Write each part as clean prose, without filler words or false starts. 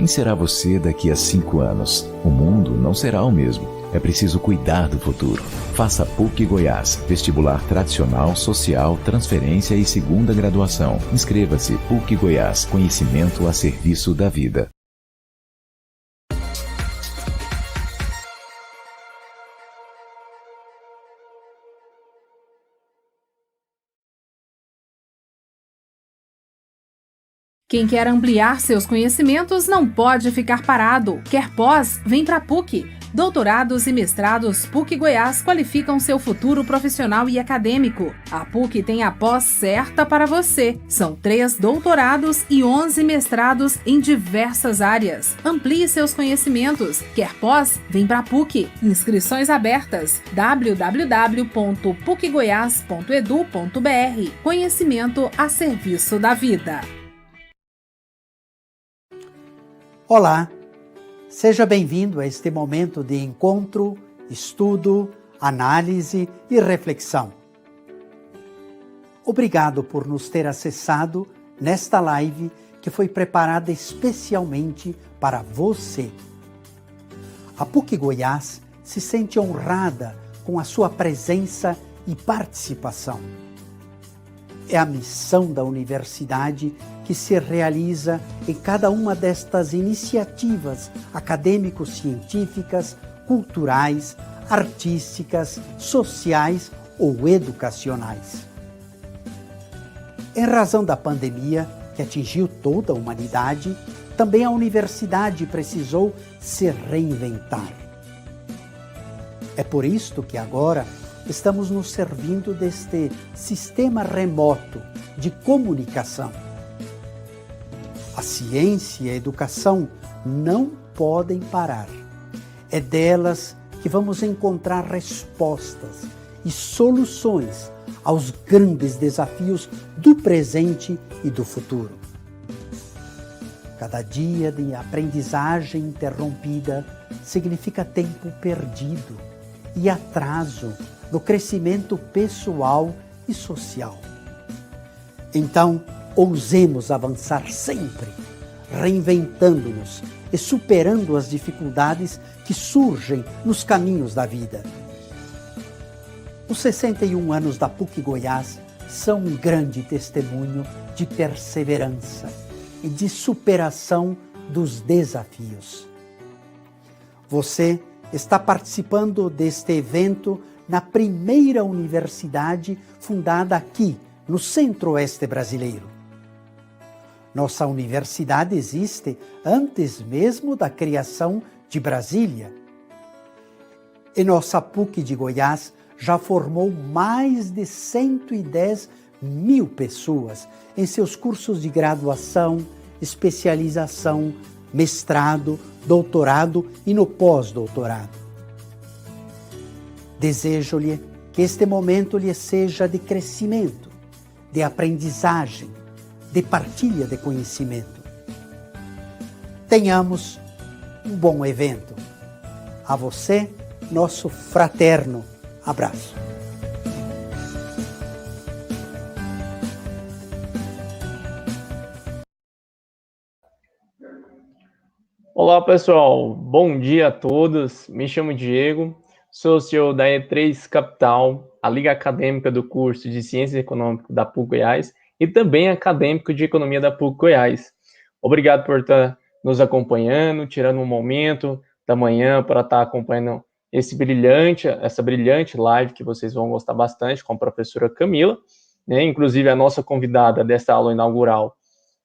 Quem será você daqui a 5 anos? O mundo não será o mesmo. É preciso cuidar do futuro. Faça PUC Goiás, vestibular tradicional, social, transferência e segunda graduação. Inscreva-se, PUC Goiás, conhecimento a serviço da vida. Quem quer ampliar seus conhecimentos não pode ficar parado. Quer pós? Vem para a PUC. Doutorados e mestrados PUC Goiás qualificam seu futuro profissional e acadêmico. A PUC tem a pós certa para você. São 3 doutorados e 11 mestrados em diversas áreas. Amplie seus conhecimentos. Quer pós? Vem para a PUC. Inscrições abertas. www.pucgoias.edu.br. Conhecimento a serviço da vida. Olá, seja bem-vindo a este momento de encontro, estudo, análise e reflexão. Obrigado por nos ter acessado nesta live que foi preparada especialmente para você. A PUC Goiás se sente honrada com a sua presença e participação. É a missão da universidade que se realiza em cada uma destas iniciativas acadêmico-científicas, culturais, artísticas, sociais ou educacionais. Em razão da pandemia que atingiu toda a humanidade, também a universidade precisou se reinventar. É por isto que agora estamos nos servindo deste sistema remoto de comunicação. A ciência e a educação não podem parar. É delas que vamos encontrar respostas e soluções aos grandes desafios do presente e do futuro. Cada dia de aprendizagem interrompida significa tempo perdido e atraso no crescimento pessoal e social. Então, ousemos avançar sempre, reinventando-nos e superando as dificuldades que surgem nos caminhos da vida. Os 61 anos da PUC Goiás são um grande testemunho de perseverança e de superação dos desafios. Você está participando deste evento na primeira universidade fundada aqui, no Centro-Oeste brasileiro. Nossa universidade existe antes mesmo da criação de Brasília. E nossa PUC de Goiás já formou mais de 110 mil pessoas em seus cursos de graduação, especialização, mestrado, doutorado e no pós-doutorado. Desejo-lhe que este momento lhe seja de crescimento, de aprendizagem, de partilha de conhecimento. Tenhamos um bom evento. A você, nosso fraterno abraço. Olá, pessoal. Bom dia a todos. Me chamo Diego. Sou CEO da E3 Capital, a Liga Acadêmica do curso de Ciências Econômicas da PUC Goiás e também acadêmico de Economia da PUC Goiás. Obrigado por estar nos acompanhando, tirando um momento da manhã para estar acompanhando essa brilhante live que vocês vão gostar bastante com a professora Camila, né? Inclusive a nossa convidada desta aula inaugural,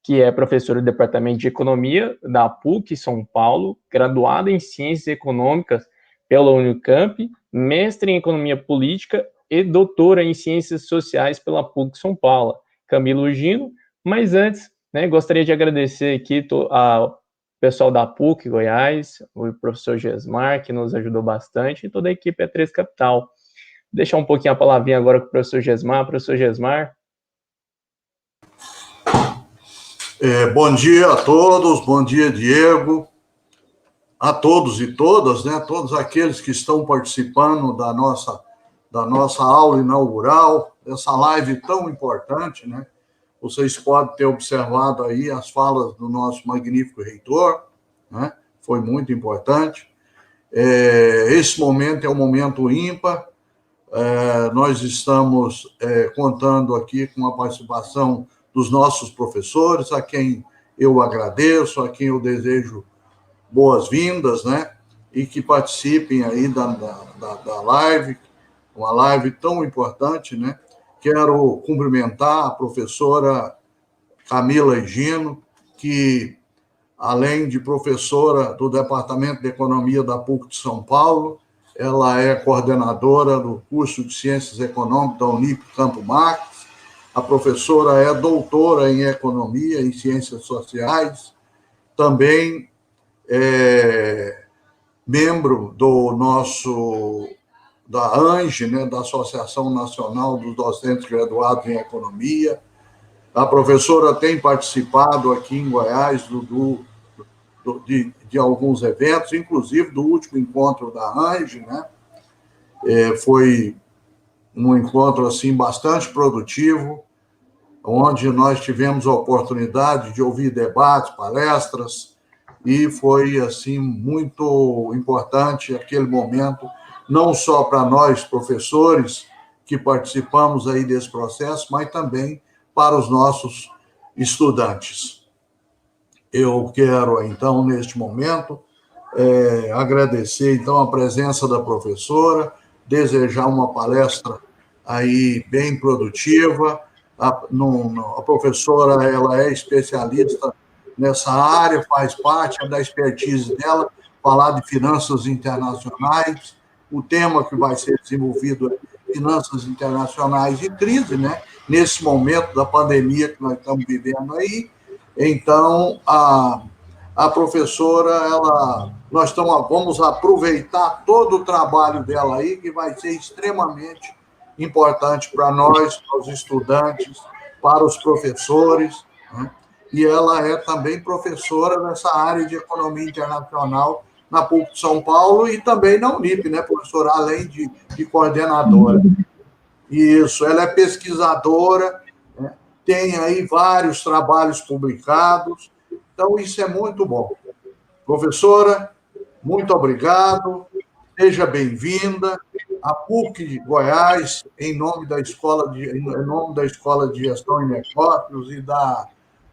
que é professora do Departamento de Economia da PUC São Paulo, graduada em Ciências Econômicas pela Unicamp, mestre em Economia Política e doutora em Ciências Sociais pela PUC São Paulo, Camila Ugino. Mas antes, né, gostaria de agradecer aqui ao pessoal da PUC Goiás, o professor Gesmar, que nos ajudou bastante, e toda a equipe E3 Capital. Vou deixar um pouquinho a palavrinha agora com o professor Gesmar. Professor Gesmar. Bom dia a todos, bom dia, Diego, a todos e todas, né? Todos aqueles que estão participando da nossa aula inaugural, dessa live tão importante, né? Vocês podem ter observado aí as falas do nosso magnífico reitor, né? Foi muito importante. Esse momento é um momento ímpar. Nós estamos contando aqui com a participação dos nossos professores, a quem eu agradeço, a quem eu desejo boas-vindas, né? E que participem aí da live, uma live tão importante, né? Quero cumprimentar a professora Camila Higino, que, além de professora do Departamento de Economia da PUC de São Paulo, ela é coordenadora do curso de Ciências Econômicas da Unip Campo Marques. A professora é doutora em Economia e Ciências Sociais, também é membro da ANGE, né, da Associação Nacional dos Docentes Graduados em Economia. A professora tem participado aqui em Goiás de alguns eventos, inclusive do último encontro da ANGE, né? Foi um encontro assim bastante produtivo, onde nós tivemos a oportunidade de ouvir debates, palestras, e foi assim muito importante aquele momento, não só para nós professores que participamos aí desse processo, mas também para os nossos estudantes. Eu quero então neste momento agradecer então a presença da professora, desejar uma palestra aí bem produtiva. A professora, ela é especialista nessa área, faz parte da expertise dela, falar de finanças internacionais. O tema que vai ser desenvolvido é finanças internacionais e crise, né? Nesse momento da pandemia que nós estamos vivendo aí. Então, a professora, nós vamos aproveitar todo o trabalho dela aí, que vai ser extremamente importante para nós, para os estudantes, para os professores, né? E ela é também professora nessa área de economia internacional na PUC de São Paulo e também na Unip, né, professora, além de coordenadora. Isso, ela é pesquisadora, né, tem aí vários trabalhos publicados, então isso é muito bom. Professora, muito obrigado, seja bem-vinda. A PUC de Goiás, em nome da Escola de Gestão e Negócios e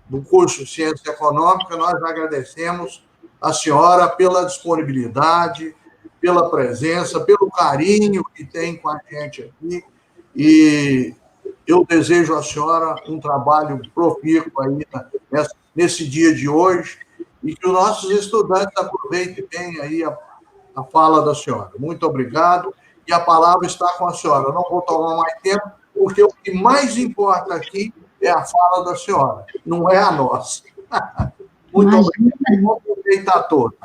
do curso de Ciência Econômica, nós agradecemos a senhora pela disponibilidade, pela presença, pelo carinho que tem com a gente aqui, e eu desejo à senhora um trabalho profícuo aí nesse dia de hoje, e que os nossos estudantes aproveitem bem aí a fala da senhora. Muito obrigado, e a palavra está com a senhora. Eu não vou tomar mais tempo, porque o que mais importa aqui é a fala da senhora, não é a nossa. Muito obrigado. Vou aproveitar a todos.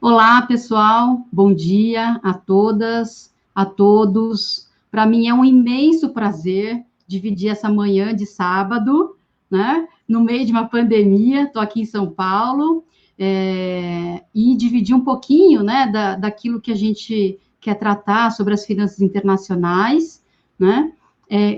Olá, pessoal. Bom dia a todas, a todos. Para mim é um imenso prazer dividir essa manhã de sábado, né, no meio de uma pandemia. Estou aqui em São Paulo, e dividir um pouquinho, né, daquilo que a gente quer tratar sobre as finanças internacionais, né?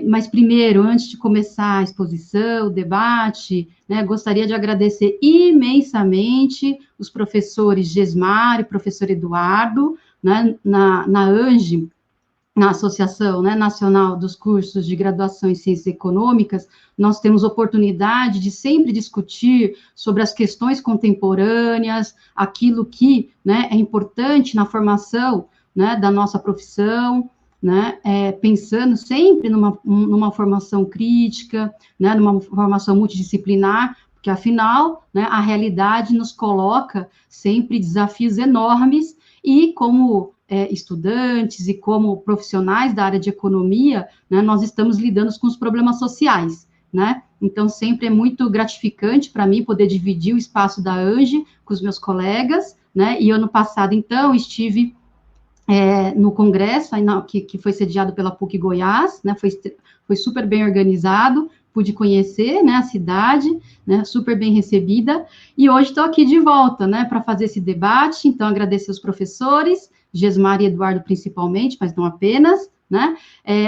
Mas primeiro, antes de começar a exposição, o debate, né, gostaria de agradecer imensamente os professores Gesmar e professor Eduardo, né, na ANGE, na Associação, né, Nacional dos Cursos de Graduação em Ciências Econômicas. Nós temos oportunidade de sempre discutir sobre as questões contemporâneas, aquilo que, né, é importante na formação, né, da nossa profissão, né, pensando sempre numa formação crítica, né, numa formação multidisciplinar, porque, afinal, né, a realidade nos coloca sempre desafios enormes, e como estudantes e como profissionais da área de economia, né, nós estamos lidando com os problemas sociais, né? Então, sempre é muito gratificante para mim poder dividir o espaço da ANGE com os meus colegas, né? E ano passado, então, estive no congresso que foi sediado pela PUC Goiás, né? Foi super bem organizado, pude conhecer, né, a cidade, né, super bem recebida, e hoje estou aqui de volta, né, para fazer esse debate. Então, agradecer os professores, Gesmar e Eduardo principalmente, mas não apenas, né?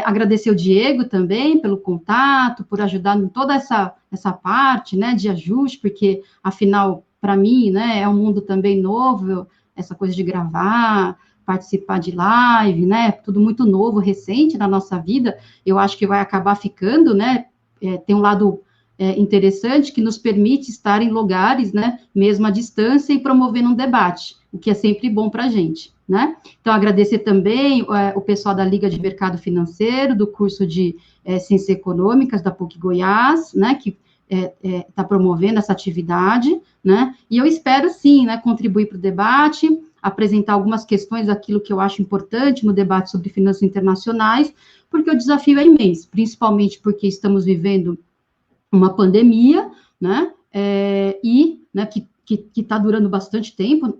Agradecer o Diego também pelo contato, por ajudar em toda essa parte, né, de ajuste, porque, afinal, para mim, né, é um mundo também novo, essa coisa de gravar, participar de live, né, tudo muito novo, recente na nossa vida, eu acho que vai acabar ficando, né, tem um lado interessante que nos permite estar em lugares, né, mesmo à distância e promovendo um debate, o que é sempre bom para a gente, né? Então, agradecer também o pessoal da Liga de Mercado Financeiro, do curso de Ciências Econômicas da PUC Goiás, né, que está promovendo essa atividade, né? E eu espero, sim, né, contribuir para o debate, apresentar algumas questões daquilo que eu acho importante no debate sobre finanças internacionais, porque o desafio é imenso, principalmente porque estamos vivendo uma pandemia, né, e, né, que está durando bastante tempo,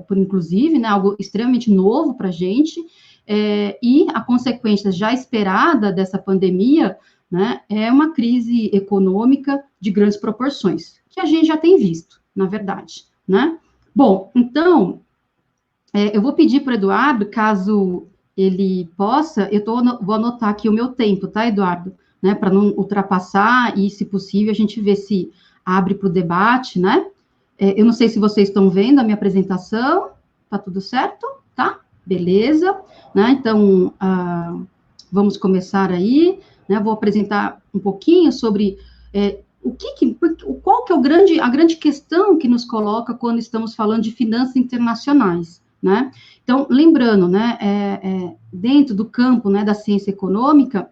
por inclusive, né, algo extremamente novo para a gente, e a consequência já esperada dessa pandemia, né, é uma crise econômica de grandes proporções, que a gente já tem visto, na verdade, né. Bom, então, eu vou pedir para o Eduardo, caso ele possa, vou anotar aqui o meu tempo, tá, Eduardo? Né, para não ultrapassar e, se possível, a gente ver se abre para o debate, né? Eu não sei se vocês estão vendo a minha apresentação, tá tudo certo? Tá? Beleza, né? Então, vamos começar aí, né? Vou apresentar um pouquinho sobre qual que é a grande questão que nos coloca quando estamos falando de finanças internacionais, né? Então, lembrando, né, dentro do campo, né, da ciência econômica,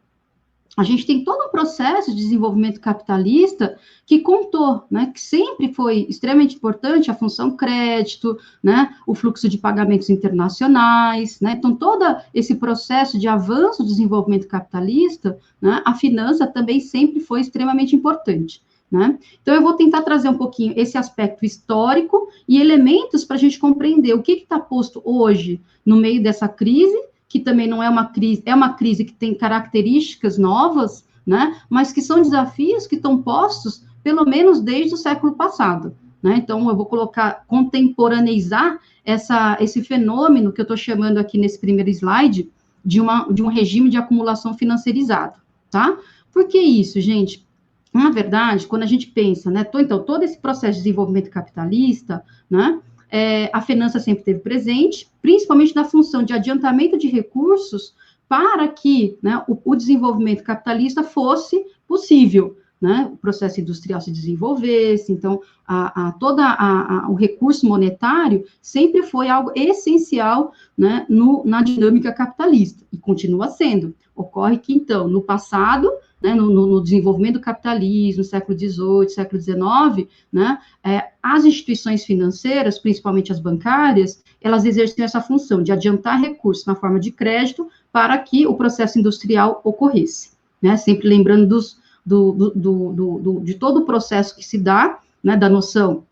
a gente tem todo um processo de desenvolvimento capitalista que contou, né, que sempre foi extremamente importante a função crédito, né, o fluxo de pagamentos internacionais, né, então todo esse processo de avanço do desenvolvimento capitalista, né, a finança também sempre foi extremamente importante, né. Então eu vou tentar trazer um pouquinho esse aspecto histórico e elementos para a gente compreender o que está posto hoje no meio dessa crise, que também não é uma crise que tem características novas, né, mas que são desafios que estão postos, pelo menos desde o século passado, né, então eu vou contemporaneizar esse fenômeno que eu estou chamando aqui nesse primeiro slide, de um regime de acumulação financeirizado, tá? Por que isso, gente? Na verdade, quando a gente pensa, né, então, todo esse processo de desenvolvimento capitalista, né, a finança sempre esteve presente, principalmente na função de adiantamento de recursos para que, né, o desenvolvimento capitalista fosse possível, né, o processo industrial se desenvolvesse, então, o recurso monetário sempre foi algo essencial, né, na dinâmica capitalista, e continua sendo. Ocorre que, então, no passado, né, no desenvolvimento do capitalismo, século XVIII, século XIX, né, as instituições financeiras, principalmente as bancárias, elas exerciam essa função de adiantar recursos na forma de crédito para que o processo industrial ocorresse, né, sempre lembrando de todo o processo que se dá, né, da noção,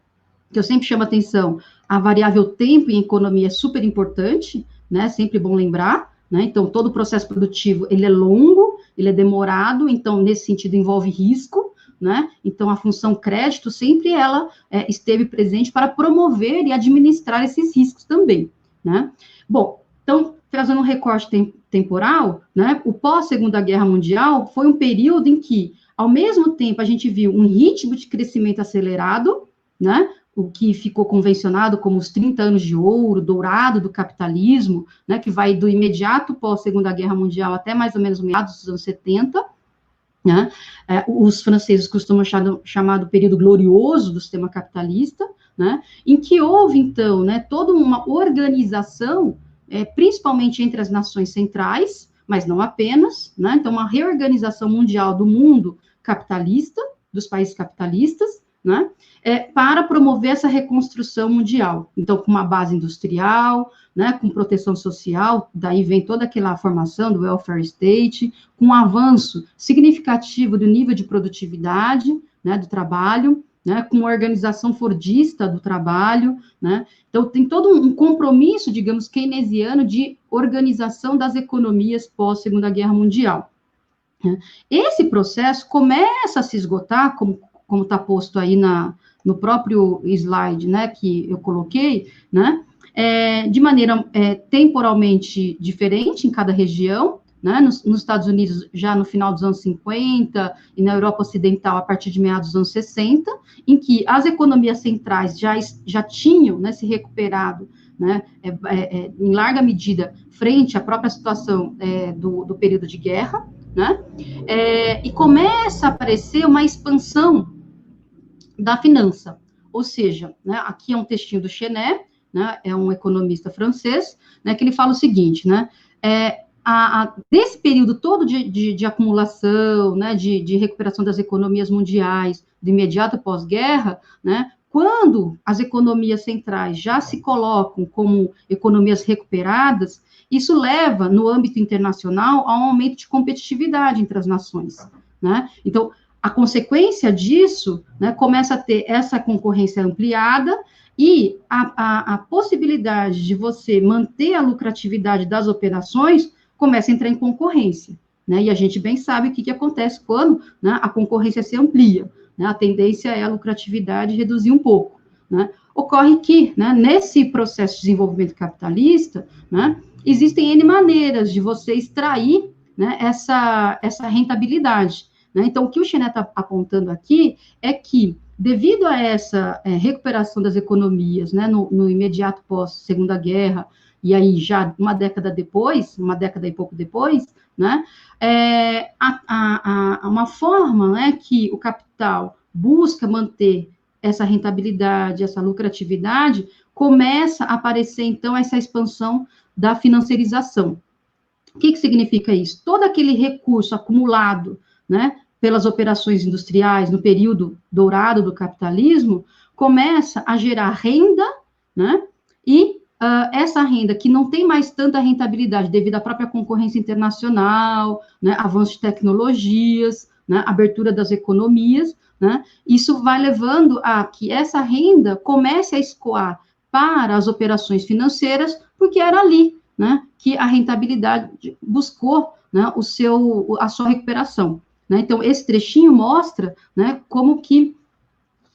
que eu sempre chamo a atenção, a variável tempo em economia é super importante, né, sempre bom lembrar, né, então todo o processo produtivo, ele é longo, ele é demorado, então nesse sentido envolve risco, né, então a função crédito sempre ela esteve presente para promover e administrar esses riscos também, né. Bom, então, trazendo um recorte temporal, né, o pós-Segunda Guerra Mundial foi um período em que, ao mesmo tempo, a gente viu um ritmo de crescimento acelerado, né, o que ficou convencionado como os 30 anos de ouro, dourado do capitalismo, né, que vai do imediato pós-Segunda Guerra Mundial até mais ou menos meados dos anos 70, né, os franceses costumam chamar do período glorioso do sistema capitalista, né, em que houve, então, né, toda uma organização, principalmente entre as nações centrais, mas não apenas, né, então uma reorganização mundial do mundo capitalista, dos países capitalistas, né, para promover essa reconstrução mundial. Então, com uma base industrial, né, com proteção social, daí vem toda aquela formação do welfare state, com um avanço significativo do nível de produtividade, né, do trabalho, né, com uma organização fordista do trabalho, né, então tem todo um compromisso, digamos, keynesiano de organização das economias pós-Segunda Guerra Mundial. Esse processo começa a se esgotar, como está posto aí no próprio slide, né, que eu coloquei, né, de maneira temporalmente diferente em cada região, né, nos Estados Unidos já no final dos anos 50 e na Europa Ocidental a partir de meados dos anos 60, em que as economias centrais já tinham, né, se recuperado, né, em larga medida frente à própria situação do período de guerra, né, e começa a aparecer uma expansão da finança, ou seja, né, aqui é um textinho do Chenet, né, é um economista francês, né, que ele fala o seguinte, né, desse período todo de acumulação, né, de recuperação das economias mundiais, do imediato pós-guerra, né, quando as economias centrais já se colocam como economias recuperadas, isso leva, no âmbito internacional, a um aumento de competitividade entre as nações, né? Então, a consequência disso, né, começa a ter essa concorrência ampliada e a possibilidade de você manter a lucratividade das operações começa a entrar em concorrência, né? E a gente bem sabe o que acontece quando, né, a concorrência se amplia, né? A tendência é a lucratividade reduzir um pouco, né? Ocorre que, né, nesse processo de desenvolvimento capitalista, né, existem N maneiras de você extrair, né, essa rentabilidade, né? Então, o que o Chenet está apontando aqui é que, devido a essa recuperação das economias, né, no imediato pós-Segunda Guerra, e aí já uma década e pouco depois, né, uma forma, né, que o capital busca manter essa rentabilidade, essa lucratividade, começa a aparecer, então, essa expansão da financiarização. O que significa isso? Todo aquele recurso acumulado, né, pelas operações industriais no período dourado do capitalismo, começa a gerar renda, né, e essa renda que não tem mais tanta rentabilidade devido à própria concorrência internacional, né, avanço de tecnologias, né, abertura das economias, né, isso vai levando a que essa renda comece a escoar para as operações financeiras, porque era ali, né, que a rentabilidade buscou, né, a sua recuperação, né? Então, esse trechinho mostra, né, como que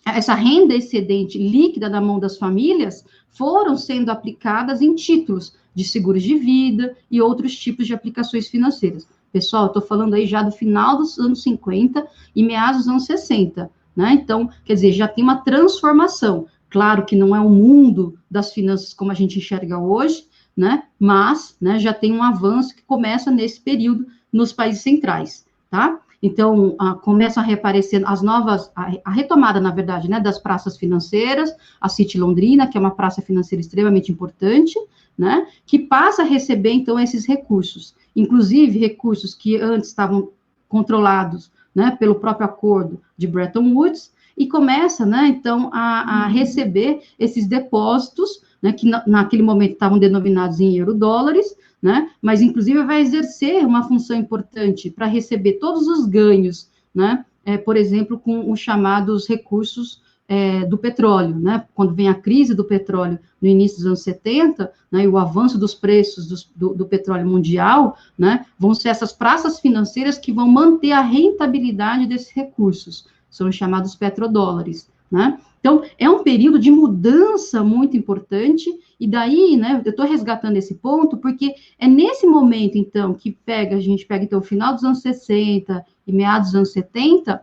essa renda excedente líquida na mão das famílias foram sendo aplicadas em títulos de seguros de vida e outros tipos de aplicações financeiras. Pessoal, eu estou falando aí já do final dos anos 50 e meados dos anos 60, né? Então, quer dizer, já tem uma transformação. Claro que não é o mundo das finanças como a gente enxerga hoje, né? Mas, né, já tem um avanço que começa nesse período nos países centrais, tá? Então, começam a reaparecer a retomada, na verdade, né, das praças financeiras, a City Londrina, que é uma praça financeira extremamente importante, né, que passa a receber, então, esses recursos, inclusive recursos que antes estavam controlados, né, pelo próprio acordo de Bretton Woods, e começa, né, então, a receber esses depósitos, né, que naquele momento estavam denominados em euro-dólares, né, mas inclusive vai exercer uma função importante para receber todos os ganhos, né, por exemplo, com os chamados recursos do petróleo, né, quando vem a crise do petróleo no início dos anos 70, né, e o avanço dos preços do petróleo mundial, né, vão ser essas praças financeiras que vão manter a rentabilidade desses recursos, são os chamados petrodólares, né. Então, é um período de mudança muito importante, e daí, né, eu estou resgatando esse ponto, porque é nesse momento, então, que a gente pega, então, o final dos anos 60 e meados dos anos 70,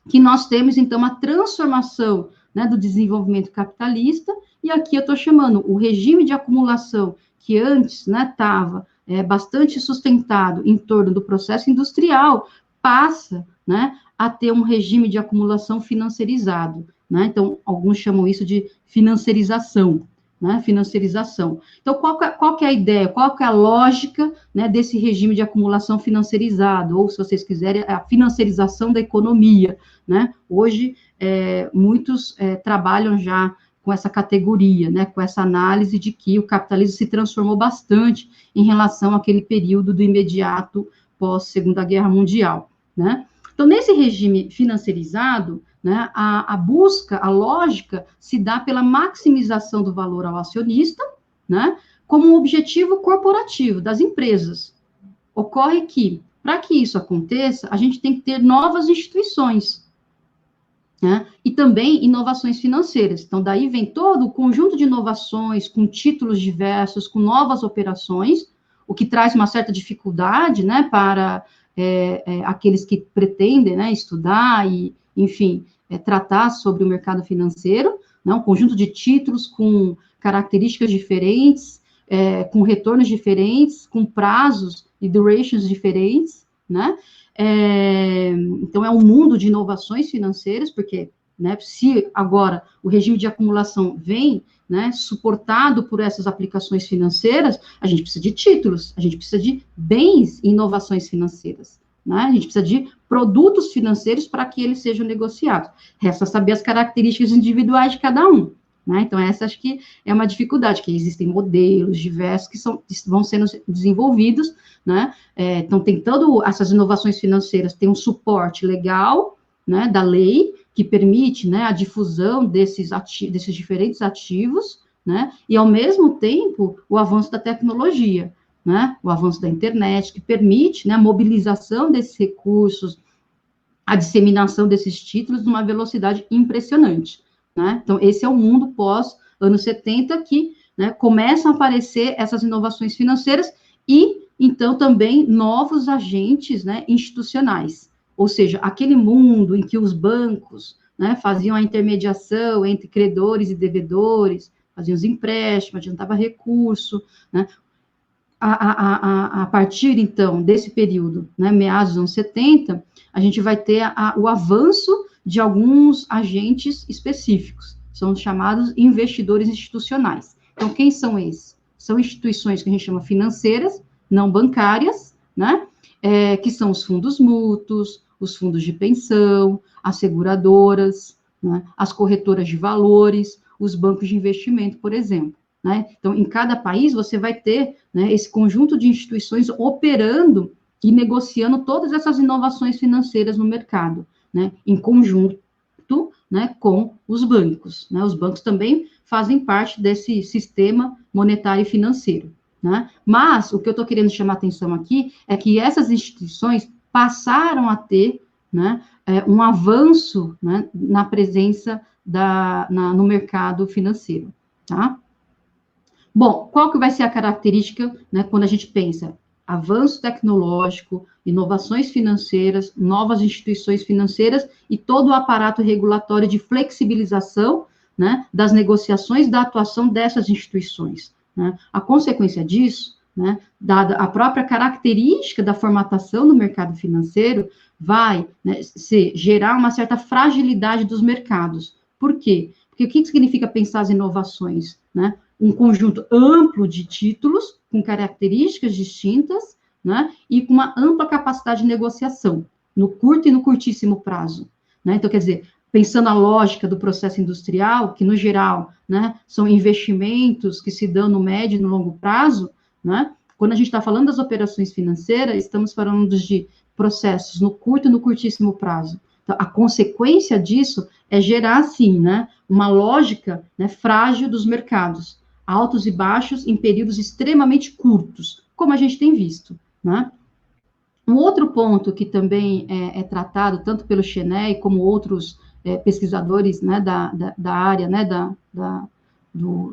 que nós temos, então, uma transformação, né, do desenvolvimento capitalista, e aqui eu estou chamando o regime de acumulação, que antes, né, estava bastante sustentado em torno do processo industrial, passa, né, a ter um regime de acumulação financiarizado, né? Então, alguns chamam isso de financiarização, né? Financiarização. Então, qual que é a ideia, qual que é a lógica, né, desse regime de acumulação financiarizado, ou, se vocês quiserem, a financiarização da economia, né? Hoje, muitos trabalham já com essa categoria, né, com essa análise de que o capitalismo se transformou bastante em relação àquele período do imediato pós-Segunda Guerra Mundial, né? Então, nesse regime financiarizado, né, a busca, a lógica, se dá pela maximização do valor ao acionista, né, como um objetivo corporativo das empresas. Ocorre que, para que isso aconteça, a gente tem que ter novas instituições, né, e também inovações financeiras. Então, daí vem todo o conjunto de inovações, com títulos diversos, com novas operações, o que traz uma certa dificuldade, né, para aqueles que pretendem, né, estudar e, enfim, tratar sobre o mercado financeiro, né, um conjunto de títulos com características diferentes, com retornos diferentes, com prazos e durations diferentes, né, então é um mundo de inovações financeiras, porque, né, se agora o regime de acumulação vem, né, suportado por essas aplicações financeiras, a gente precisa de títulos, a gente precisa de bens e inovações financeiras, né, a gente precisa de produtos financeiros para que eles sejam negociados. Resta saber as características individuais de cada um, né, então essa acho que é uma dificuldade, que existem modelos diversos que vão sendo desenvolvidos, né, então tem essas inovações financeiras, tem um suporte legal, né, da lei, que permite, né, a difusão desses diferentes ativos, né, e, ao mesmo tempo, o avanço da tecnologia, né, o avanço da internet, que permite, né, a mobilização desses recursos, a disseminação desses títulos numa velocidade impressionante, né, então, esse é o mundo pós-anos 70, que, né, começam a aparecer essas inovações financeiras e, então, também novos agentes, né, institucionais. Ou seja, aquele mundo em que os bancos, né, faziam a intermediação entre credores e devedores, faziam os empréstimos, adiantava recurso, né, a partir, então, desse período, né, meados dos anos 70, a gente vai ter o avanço de alguns agentes específicos, são os chamados investidores institucionais. Então, quem são esses? São instituições que a gente chama financeiras, não bancárias, né, que são os fundos mútuos, os fundos de pensão, as seguradoras, né, as corretoras de valores, os bancos de investimento, por exemplo, né? Então, em cada país, você vai ter, né, esse conjunto de instituições operando e negociando todas essas inovações financeiras no mercado, né, em conjunto, né, com os bancos, né? Os bancos também fazem parte desse sistema monetário e financeiro, né? Mas o que eu estou querendo chamar a atenção aqui é que essas instituições passaram a ter, né, um avanço, né, na presença no mercado financeiro, tá? Bom, qual que vai ser a característica, né, quando a gente pensa avanço tecnológico, inovações financeiras, novas instituições financeiras e todo o aparato regulatório de flexibilização, né, das negociações da atuação dessas instituições, né? A consequência disso, né, dada a própria característica da formatação do mercado financeiro, vai, né, gerar uma certa fragilidade dos mercados. Por quê? Porque o que significa pensar as inovações, né? Um conjunto amplo de títulos, com características distintas, né, e com uma ampla capacidade de negociação, no curto e no curtíssimo prazo, né? Então, quer dizer, pensando a lógica do processo industrial, que, no geral, né, são investimentos que se dão no médio e no longo prazo, né? Quando a gente está falando das operações financeiras, estamos falando de processos no curto e no curtíssimo prazo. Então, a consequência disso é gerar, sim, né, uma lógica, né, frágil dos mercados, altos e baixos em períodos extremamente curtos, como a gente tem visto, né? Um outro ponto que também é tratado, tanto pelo Chenet como outros pesquisadores, né, da área, né, da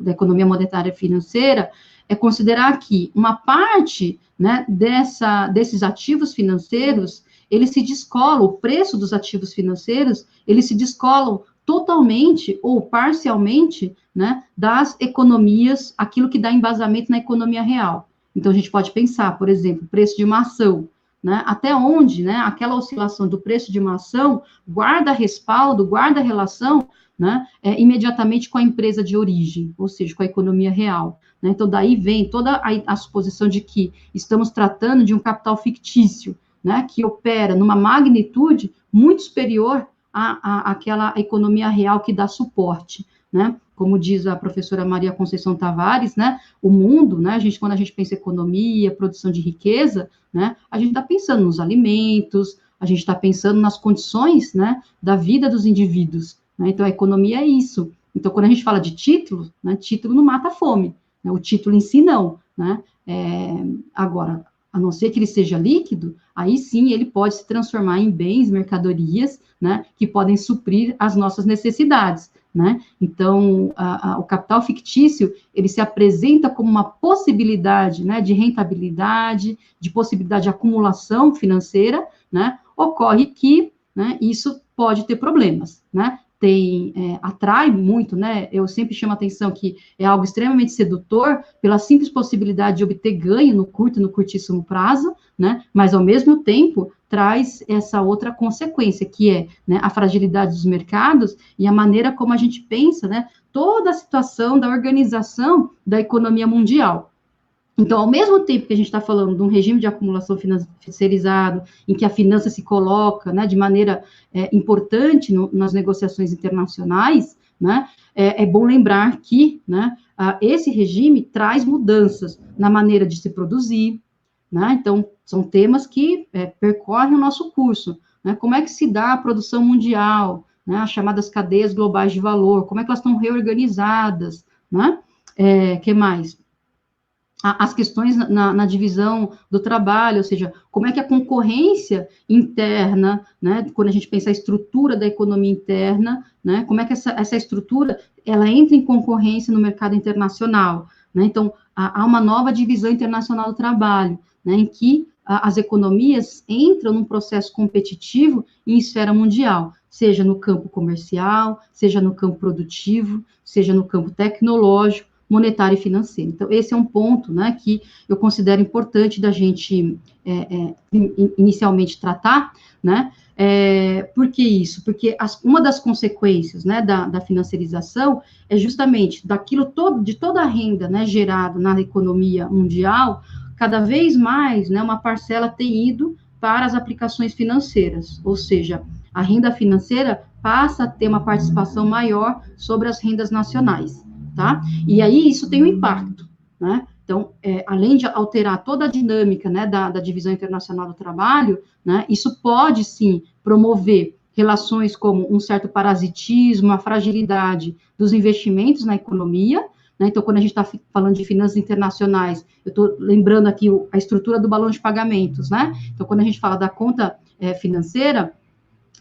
economia monetária e financeira, é considerar que uma parte, né, desses ativos financeiros, eles se descolam, o preço dos ativos financeiros, eles se descolam totalmente ou parcialmente, né, das economias, aquilo que dá embasamento na economia real. Então, a gente pode pensar, por exemplo, o preço de uma ação, né, até onde, né, aquela oscilação do preço de uma ação guarda respaldo, guarda relação, né, imediatamente com a empresa de origem, ou seja, com a economia real, né? Então, daí vem toda a suposição de que estamos tratando de um capital fictício, né, que opera numa magnitude muito superior àquela economia real que dá suporte, né? Como diz a professora Maria Conceição Tavares, né, o mundo, né, quando a gente pensa em economia, produção de riqueza, né, a gente está pensando nos alimentos, a gente está pensando nas condições, né, da vida dos indivíduos, né? Então, a economia é isso. Então, quando a gente fala de título, né, título não mata a fome, né, o título em si não, né? Agora, a não ser que ele seja líquido, aí sim ele pode se transformar em bens, mercadorias, né, que podem suprir as nossas necessidades, né? Então, o capital fictício, ele se apresenta como uma possibilidade, né, de rentabilidade, de possibilidade de acumulação financeira, né? Ocorre que, né, isso pode ter problemas, né? Atrai muito, né? Eu sempre chamo a atenção que é algo extremamente sedutor pela simples possibilidade de obter ganho no curto e no curtíssimo prazo, né? Mas, ao mesmo tempo, traz essa outra consequência, que é, né, a fragilidade dos mercados e a maneira como a gente pensa, né, toda a situação da organização da economia mundial. Então, ao mesmo tempo que a gente está falando de um regime de acumulação financiarizado, em que a finança se coloca, né, de maneira importante nas negociações internacionais, né, é bom lembrar que, né, esse regime traz mudanças na maneira de se produzir, né, então, são temas que percorrem o nosso curso, né, como é que se dá a produção mundial, né, as chamadas cadeias globais de valor, como é que elas estão reorganizadas, né, que mais? As questões na divisão do trabalho, ou seja, como é que a concorrência interna, né, quando a gente pensa a estrutura da economia interna, né, como é que essa estrutura, ela entra em concorrência no mercado internacional, né, então, há uma nova divisão internacional do trabalho, né, em que as economias entram num processo competitivo em esfera mundial, seja no campo comercial, seja no campo produtivo, seja no campo tecnológico, monetário e financeiro. Então, esse é um ponto, né, que eu considero importante da gente inicialmente tratar, né, por que isso? Porque uma das consequências, né, da financiarização é justamente de toda a renda, né, gerada na economia mundial, cada vez mais, né, uma parcela tem ido para as aplicações financeiras, ou seja, a renda financeira passa a ter uma participação maior sobre as rendas nacionais. Tá? E aí isso tem um impacto, né? Então, além de alterar toda a dinâmica, né, da divisão internacional do trabalho, né, isso pode, sim, promover relações como um certo parasitismo, uma fragilidade dos investimentos na economia, né? Então, quando a gente está falando de finanças internacionais, eu estou lembrando aqui a estrutura do balão de pagamentos, né? Então, quando a gente fala da conta financeira,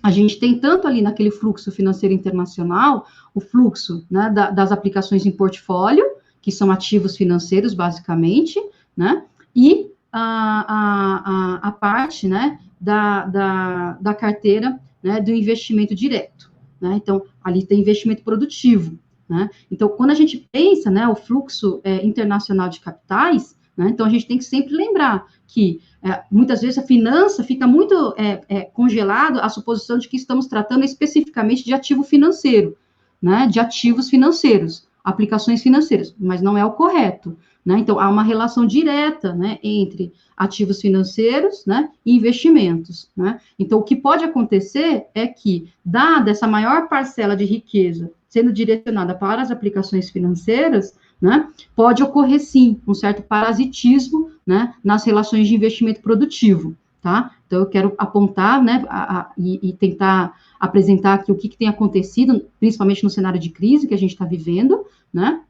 a gente tem tanto ali naquele fluxo financeiro internacional, o fluxo, né, das aplicações em portfólio, que são ativos financeiros, basicamente, né, e a parte, né, da carteira, né, do investimento direto, né, então, ali tem investimento produtivo, né, então, quando a gente pensa, né, o fluxo internacional de capitais, né, então, a gente tem que sempre lembrar que muitas vezes a finança fica muito congelado à suposição de que estamos tratando especificamente de ativo financeiro, né, de ativos financeiros, aplicações financeiras, mas não é o correto, né, então há uma relação direta, né, entre ativos financeiros, né, e investimentos, né, então o que pode acontecer é que, dada essa maior parcela de riqueza sendo direcionada para as aplicações financeiras, né, pode ocorrer, sim, um certo parasitismo, né, nas relações de investimento produtivo, tá? Então, eu quero apontar, né, e tentar apresentar aqui o que tem acontecido, principalmente no cenário de crise que a gente está vivendo, né,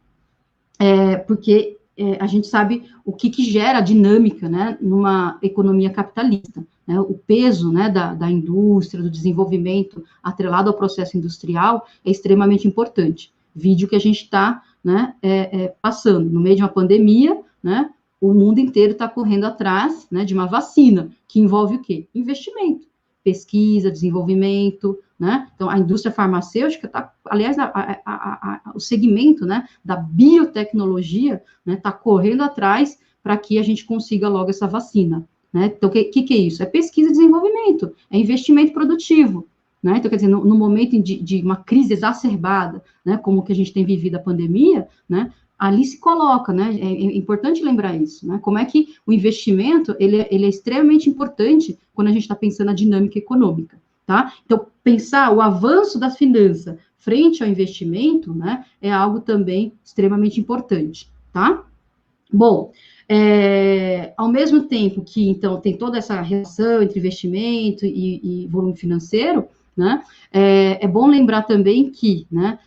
porque a gente sabe o que gera a dinâmica, né, numa economia capitalista, né, o peso, né, da indústria, do desenvolvimento atrelado ao processo industrial é extremamente importante. Vídeo que a gente está, né, passando, no meio de uma pandemia, né, o mundo inteiro está correndo atrás, né, de uma vacina, que envolve o quê? Investimento, pesquisa, desenvolvimento, né, então a indústria farmacêutica está, aliás, o segmento, né, da biotecnologia, né, está correndo atrás para que a gente consiga logo essa vacina, né, então o que é isso? É pesquisa e desenvolvimento, é investimento produtivo, né? Então, quer dizer, no momento de uma crise exacerbada, né, como que a gente tem vivido a pandemia, né, ali se coloca, né, é importante lembrar isso, né, como é que o investimento, ele é extremamente importante quando a gente está pensando na dinâmica econômica, tá? Então, pensar o avanço das finanças frente ao investimento, né, é algo também extremamente importante, tá? Bom, ao mesmo tempo que, então, tem toda essa relação entre investimento e volume financeiro, né, é bom lembrar também que, né,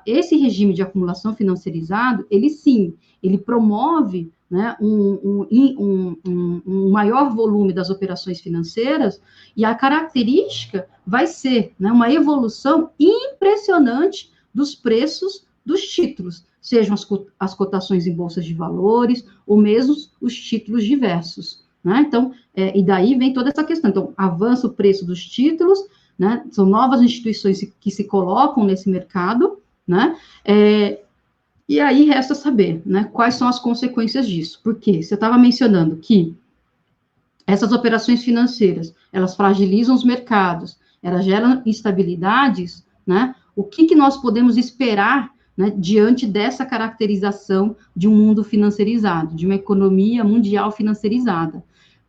esse regime de acumulação financeirizado, ele sim, ele promove, né, um maior volume das operações financeiras, e a característica vai ser, né, uma evolução impressionante dos preços dos títulos, sejam as cotações em bolsas de valores, ou mesmo os títulos diversos, né? Então, e daí vem toda essa questão. Então, avança o preço dos títulos, né? São novas instituições que se colocam nesse mercado, né? E aí resta saber, né, quais são as consequências disso. Porque você estava mencionando que essas operações financeiras, elas fragilizam os mercados, elas geram instabilidades, né? O que nós podemos esperar, né, diante dessa caracterização de um mundo financeirizado, de uma economia mundial financeirizada?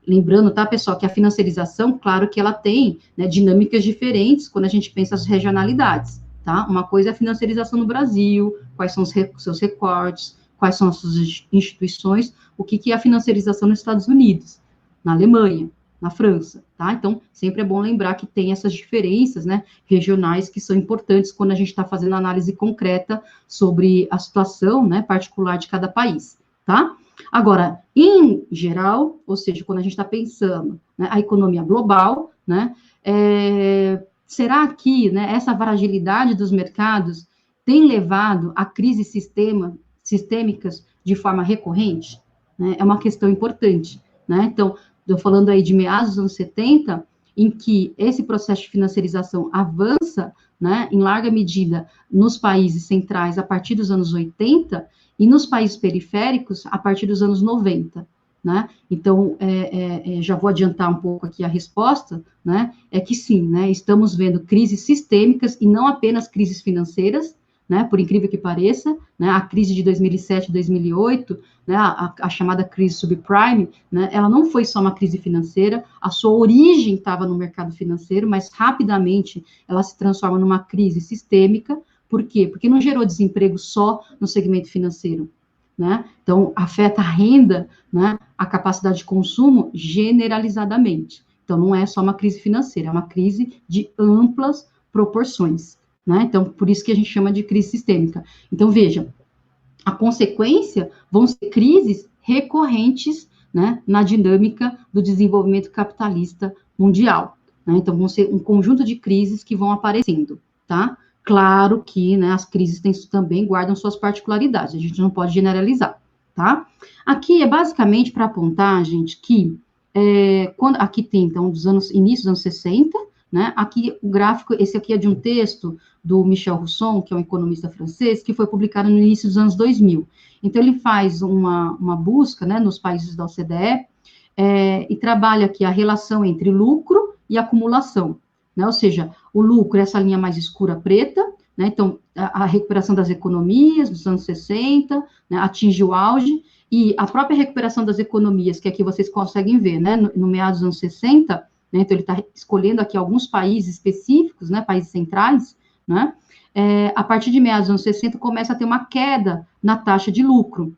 Lembrando, tá, pessoal, que a financiarização, claro que ela tem, né, dinâmicas diferentes quando a gente pensa as regionalidades, tá? Uma coisa é a financiarização no Brasil, quais são os seus recortes, quais são as suas instituições, o que é a financiarização nos Estados Unidos, na Alemanha, na França, tá? Então, sempre é bom lembrar que tem essas diferenças, né, regionais que são importantes quando a gente está fazendo análise concreta sobre a situação, né, particular de cada país, tá? Agora, em geral, ou seja, quando a gente está pensando, né, a economia global, né, será que, né, essa fragilidade dos mercados tem levado a crises sistêmicas de forma recorrente? Né? É uma questão importante, né? Então, estou falando aí de meados dos anos 70, em que esse processo de financiarização avança, né, em larga medida nos países centrais a partir dos anos 80 e nos países periféricos a partir dos anos 90, né? Então, já vou adiantar um pouco aqui a resposta, né? É que sim, né, estamos vendo crises sistêmicas e não apenas crises financeiras, né, por incrível que pareça, né, a crise de 2007, 2008, né, a chamada crise subprime, né, ela não foi só uma crise financeira, a sua origem estava no mercado financeiro, mas rapidamente ela se transforma numa crise sistêmica. Por quê? Porque não gerou desemprego só no segmento financeiro, né? Então, afeta a renda, né, a capacidade de consumo generalizadamente. Então, não é só uma crise financeira, é uma crise de amplas proporções, né? Então, por isso que a gente chama de crise sistêmica. Então, veja, a consequência vão ser crises recorrentes, né, na dinâmica do desenvolvimento capitalista mundial, né? Então, vão ser um conjunto de crises que vão aparecendo, tá? Claro que, né, as crises também guardam suas particularidades, a gente não pode generalizar, tá? Aqui é basicamente para apontar, gente, que aqui tem, então, início dos anos 60, né? Aqui o gráfico, esse aqui é de um texto do Michel Rousson, que é um economista francês, que foi publicado no início dos anos 2000. Então, ele faz uma busca, né, nos países da OCDE, e trabalha aqui a relação entre lucro e acumulação, né? Ou seja, o lucro é essa linha mais escura preta, né? Então, a recuperação das economias dos anos 60, né, atinge o auge, e a própria recuperação das economias, que aqui vocês conseguem ver, né, no meados dos anos 60, né, então ele está escolhendo aqui alguns países específicos, né, países centrais, né, a partir de meados dos anos 60 começa a ter uma queda na taxa de lucro.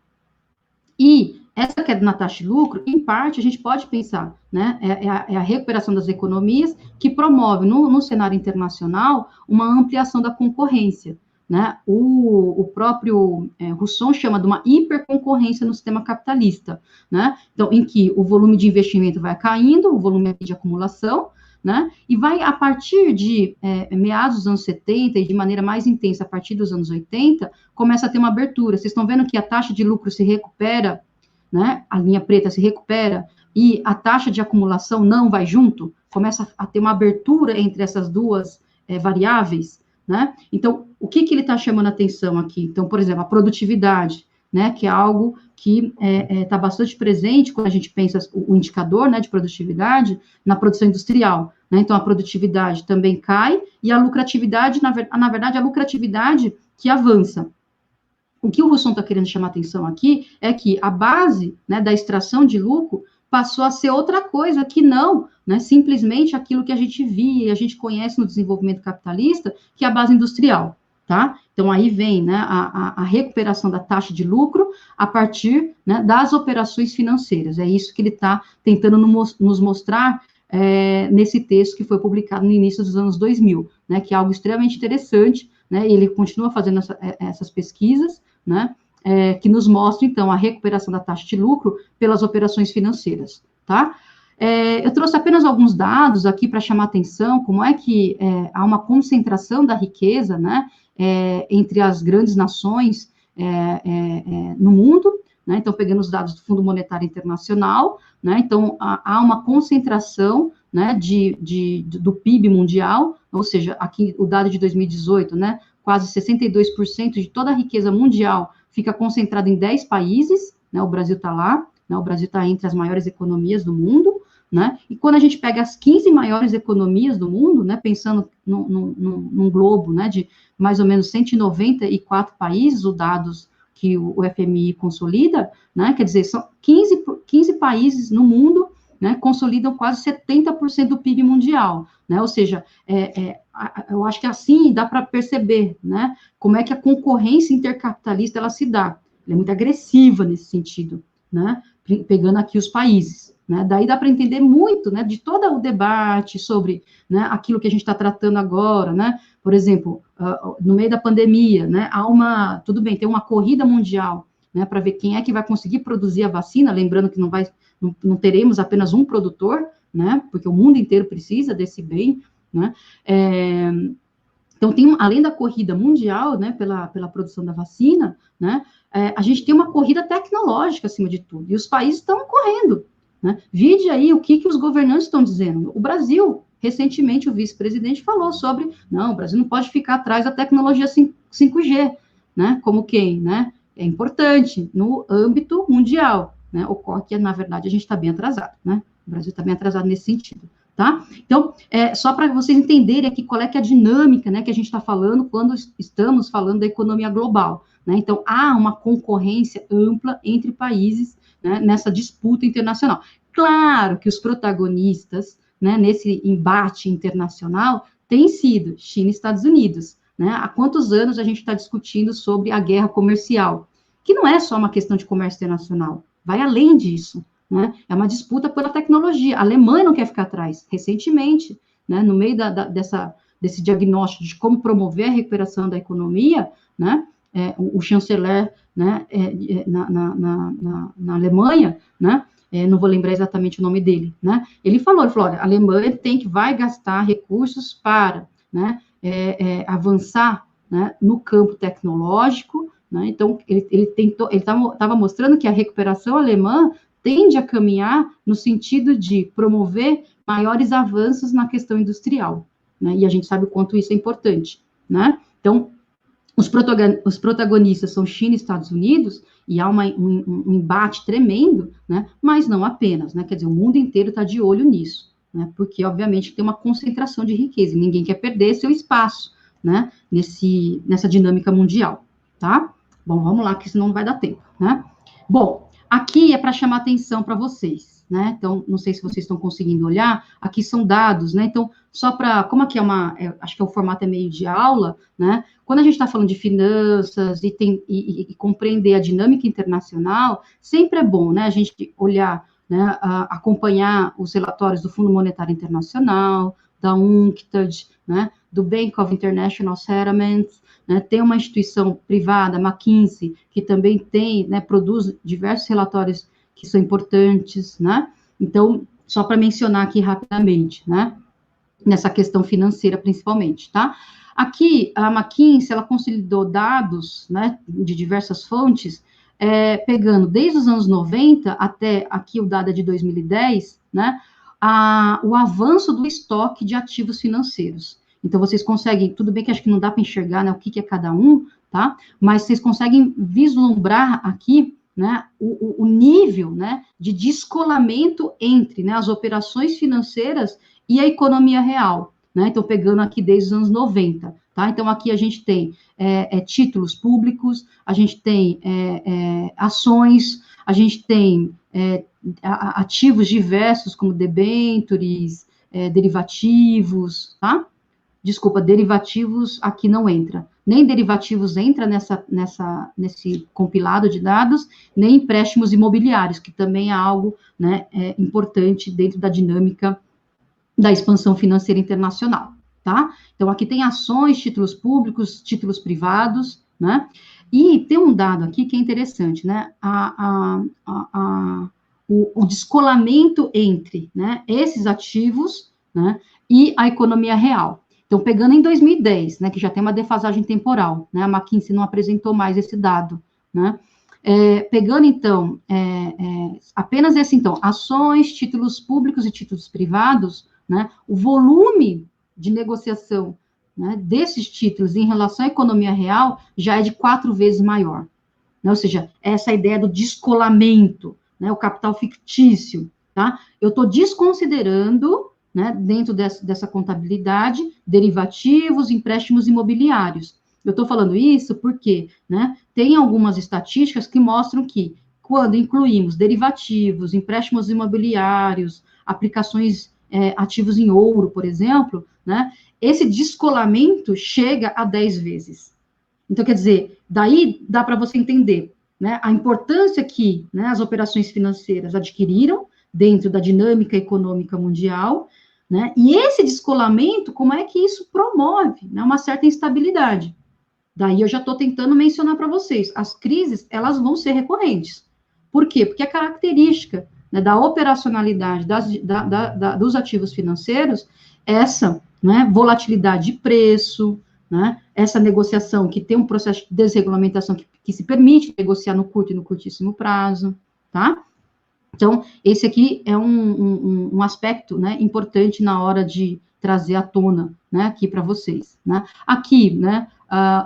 E essa queda na taxa de lucro, em parte, a gente pode pensar, né, é a recuperação das economias que promove, no cenário internacional, uma ampliação da concorrência, né? O próprio Rousson chama de uma hiperconcorrência no sistema capitalista, né? Então, em que o volume de investimento vai caindo, o volume de acumulação, né? E vai, a partir de meados dos anos 70 e de maneira mais intensa a partir dos anos 80, começa a ter uma abertura. Vocês estão vendo que a taxa de lucro se recupera, né? A linha preta se recupera e a taxa de acumulação não vai junto, começa a ter uma abertura entre essas duas variáveis, né? Então, o que ele está chamando a atenção aqui? Então, por exemplo, a produtividade, né, que é algo que está bastante presente quando a gente pensa o indicador, né, de produtividade na produção industrial, né? Então, a produtividade também cai e a lucratividade, na verdade, a lucratividade que avança. O que o Rousson está querendo chamar a atenção aqui é que a base, né, da extração de lucro passou a ser outra coisa que não, né, simplesmente aquilo que a gente via e a gente conhece no desenvolvimento capitalista, que é a base industrial, tá? Então, aí vem, né, a recuperação da taxa de lucro a partir, né, das operações financeiras. É isso que ele está tentando nos mostrar nesse texto que foi publicado no início dos anos 2000, né, que é algo extremamente interessante, né, e ele continua fazendo essas pesquisas, né, que nos mostram, então, a recuperação da taxa de lucro pelas operações financeiras, tá? Eu trouxe apenas alguns dados aqui para chamar atenção, como é que há uma concentração da riqueza, né, entre as grandes nações no mundo, né? Então, pegando os dados do Fundo Monetário Internacional, né? Então, há uma concentração, né, do PIB mundial, ou seja, aqui o dado de 2018, né, quase 62% de toda a riqueza mundial fica concentrada em 10 países, né? O Brasil está lá, né? O Brasil está entre as maiores economias do mundo, né? E quando a gente pega as 15 maiores economias do mundo, né, pensando num globo, né, de mais ou menos 194 países, os dados que o FMI consolida, né, quer dizer, são 15 países no mundo, né, consolidam quase 70% do PIB mundial, né, ou seja, eu acho que assim dá para perceber, né, como é que a concorrência intercapitalista, ela se dá, ela é muito agressiva nesse sentido, né, pegando aqui os países, né, daí dá para entender muito, né, de todo o debate sobre, né, aquilo que a gente está tratando agora, né, por exemplo, no meio da pandemia, né, tudo bem, tem uma corrida mundial, né, para ver quem é que vai conseguir produzir a vacina, lembrando que não teremos apenas um produtor, né, porque o mundo inteiro precisa desse bem, né, então além da corrida mundial, né, pela produção da vacina, né, a gente tem uma corrida tecnológica acima de tudo, e os países estão correndo, né, vide aí o que os governantes estão dizendo, o Brasil, recentemente, o vice-presidente falou sobre, não, o Brasil não pode ficar atrás da tecnologia 5G, né, como quem, né, é importante no âmbito mundial, né, ocorre que, na verdade, a gente está bem atrasado, né, o Brasil está bem atrasado nesse sentido, tá? Então, só para vocês entenderem aqui qual é que é a dinâmica, né, que a gente está falando quando estamos falando da economia global, né, então, há uma concorrência ampla entre países, né, nessa disputa internacional. Claro que os protagonistas, né, nesse embate internacional, tem sido China e Estados Unidos, né? Há quantos anos a gente está discutindo sobre a guerra comercial, que não é só uma questão de comércio internacional, vai além disso, né? É uma disputa pela tecnologia, a Alemanha não quer ficar atrás, recentemente, né, no meio desse diagnóstico de como promover a recuperação da economia, né, o chanceler, né, na Alemanha, né, não vou lembrar exatamente o nome dele, né, ele falou, olha, a Alemanha vai gastar recursos para, né, avançar, né, no campo tecnológico, né, então ele estava mostrando que a recuperação alemã tende a caminhar no sentido de promover maiores avanços na questão industrial, né, e a gente sabe o quanto isso é importante, né, então os protagonistas são China e Estados Unidos, e há um embate tremendo, né, mas não apenas, né, quer dizer, o mundo inteiro está de olho nisso, né, porque, obviamente, tem uma concentração de riqueza, e ninguém quer perder seu espaço, né, nessa dinâmica mundial, tá? Bom, vamos lá, que senão não vai dar tempo, né? Bom, aqui é para chamar atenção para vocês, né, então, não sei se vocês estão conseguindo olhar, aqui são dados, né, então, só para, como aqui acho que o formato é meio de aula, né, quando a gente está falando de finanças e compreender a dinâmica internacional, sempre é bom, né, a gente olhar, né, acompanhar os relatórios do Fundo Monetário Internacional, da UNCTAD, né, do Bank of International Settlements, né, tem uma instituição privada, McKinsey, que também tem, né, produz diversos relatórios que são importantes, né, então, só para mencionar aqui rapidamente, né, nessa questão financeira principalmente, tá? Aqui, a McKinsey, ela consolidou dados, né, de diversas fontes, pegando desde os anos 90 até aqui o dado é de 2010, né, o avanço do estoque de ativos financeiros. Então, vocês conseguem, tudo bem que acho que não dá para enxergar, né, o que é cada um, tá? Mas vocês conseguem vislumbrar aqui, né, o nível, né, de descolamento entre, né, as operações financeiras e a economia real, né, então pegando aqui desde os anos 90, tá, então aqui a gente tem títulos públicos, a gente tem ações, a gente tem ativos diversos, como debêntures, derivativos, tá, desculpa, derivativos aqui não entra, nem derivativos entra nesse compilado de dados, nem empréstimos imobiliários, que também é algo, né, importante dentro da dinâmica da expansão financeira internacional, tá? Então, aqui tem ações, títulos públicos, títulos privados, né? E tem um dado aqui que é interessante, né? O descolamento entre, né, esses ativos, né, e a economia real. Então, pegando em 2010, né, que já tem uma defasagem temporal, né, a McKinsey não apresentou mais esse dado, né, pegando, então, apenas esse, então, ações, títulos públicos e títulos privados, né, o volume de negociação, né, desses títulos em relação à economia real já é de 4 vezes maior, né, ou seja, essa ideia do descolamento, né, o capital fictício, tá? Eu estou desconsiderando, né, dentro dessa contabilidade, derivativos, empréstimos imobiliários. Eu estou falando isso porque, né, tem algumas estatísticas que mostram que, quando incluímos derivativos, empréstimos imobiliários, aplicações, ativos em ouro, por exemplo, né, esse descolamento chega a 10 vezes. Então, quer dizer, daí dá para você entender, né, a importância que, né, as operações financeiras adquiriram dentro da dinâmica econômica mundial, né, e esse descolamento, como é que isso promove, né, uma certa instabilidade. Daí eu já estou tentando mencionar para vocês, as crises, elas vão ser recorrentes. Por quê? Porque a característica, né, da operacionalidade dos ativos financeiros, essa, né, volatilidade de preço, né, essa negociação que tem um processo de desregulamentação que se permite negociar no curto e no curtíssimo prazo, tá? Então, esse aqui é um aspecto, né, importante na hora de trazer à tona, né, aqui para vocês, né? Aqui, né,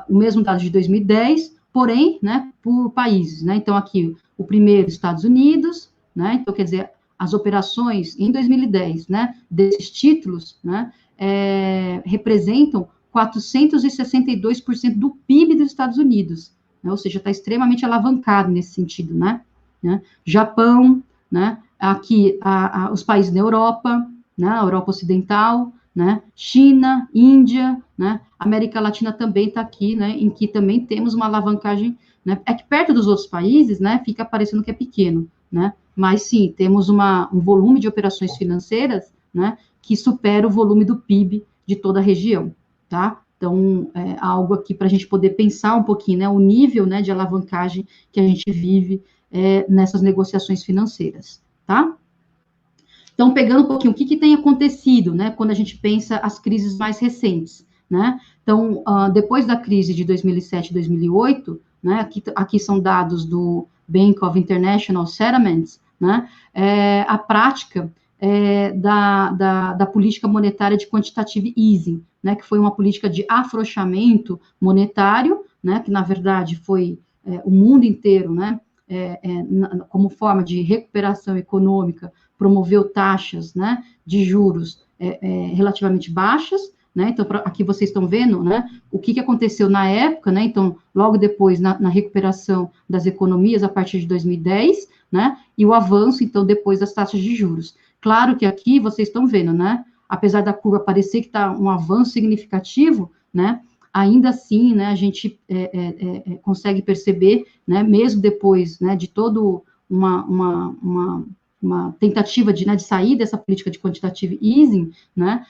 o mesmo dado de 2010, porém, né, por países, né? Então, aqui, o primeiro, Estados Unidos, né? Então, quer dizer, as operações em 2010, né, desses títulos, né, representam 462% do PIB dos Estados Unidos, né? Ou seja, está extremamente alavancado nesse sentido, né? Japão, né? Aqui, os países da Europa, né? A Europa Ocidental, né? China, Índia, né? América Latina também está aqui, né? Em que também temos uma alavancagem, né? É que perto dos outros países, né? Fica parecendo que é pequeno, né? Mas sim, temos um volume de operações financeiras, né? Que supera o volume do PIB de toda a região, tá? Então, algo aqui para a gente poder pensar um pouquinho, né? O nível, né, de alavancagem que a gente vive nessas negociações financeiras, tá? Então, pegando um pouquinho, o que tem acontecido, né, quando a gente pensa as crises mais recentes, né? Então, depois da crise de 2007 e 2008, né, aqui são dados do Bank of International Settlements, né, a prática da política monetária de quantitative easing, né, que foi uma política de afrouxamento monetário, né, que, na verdade, foi o mundo inteiro, né, como forma de recuperação econômica, promoveu taxas, né, de juros relativamente baixas, né, então, aqui vocês estão vendo, né, o que aconteceu na época, né, então, logo depois, na recuperação das economias, a partir de 2010, né, e o avanço, então, depois das taxas de juros. Claro que aqui vocês estão vendo, né, apesar da curva parecer que está um avanço significativo, né, ainda assim, né, a gente consegue perceber, né, mesmo depois, né, de todo uma tentativa de sair dessa política de quantitative easing, né,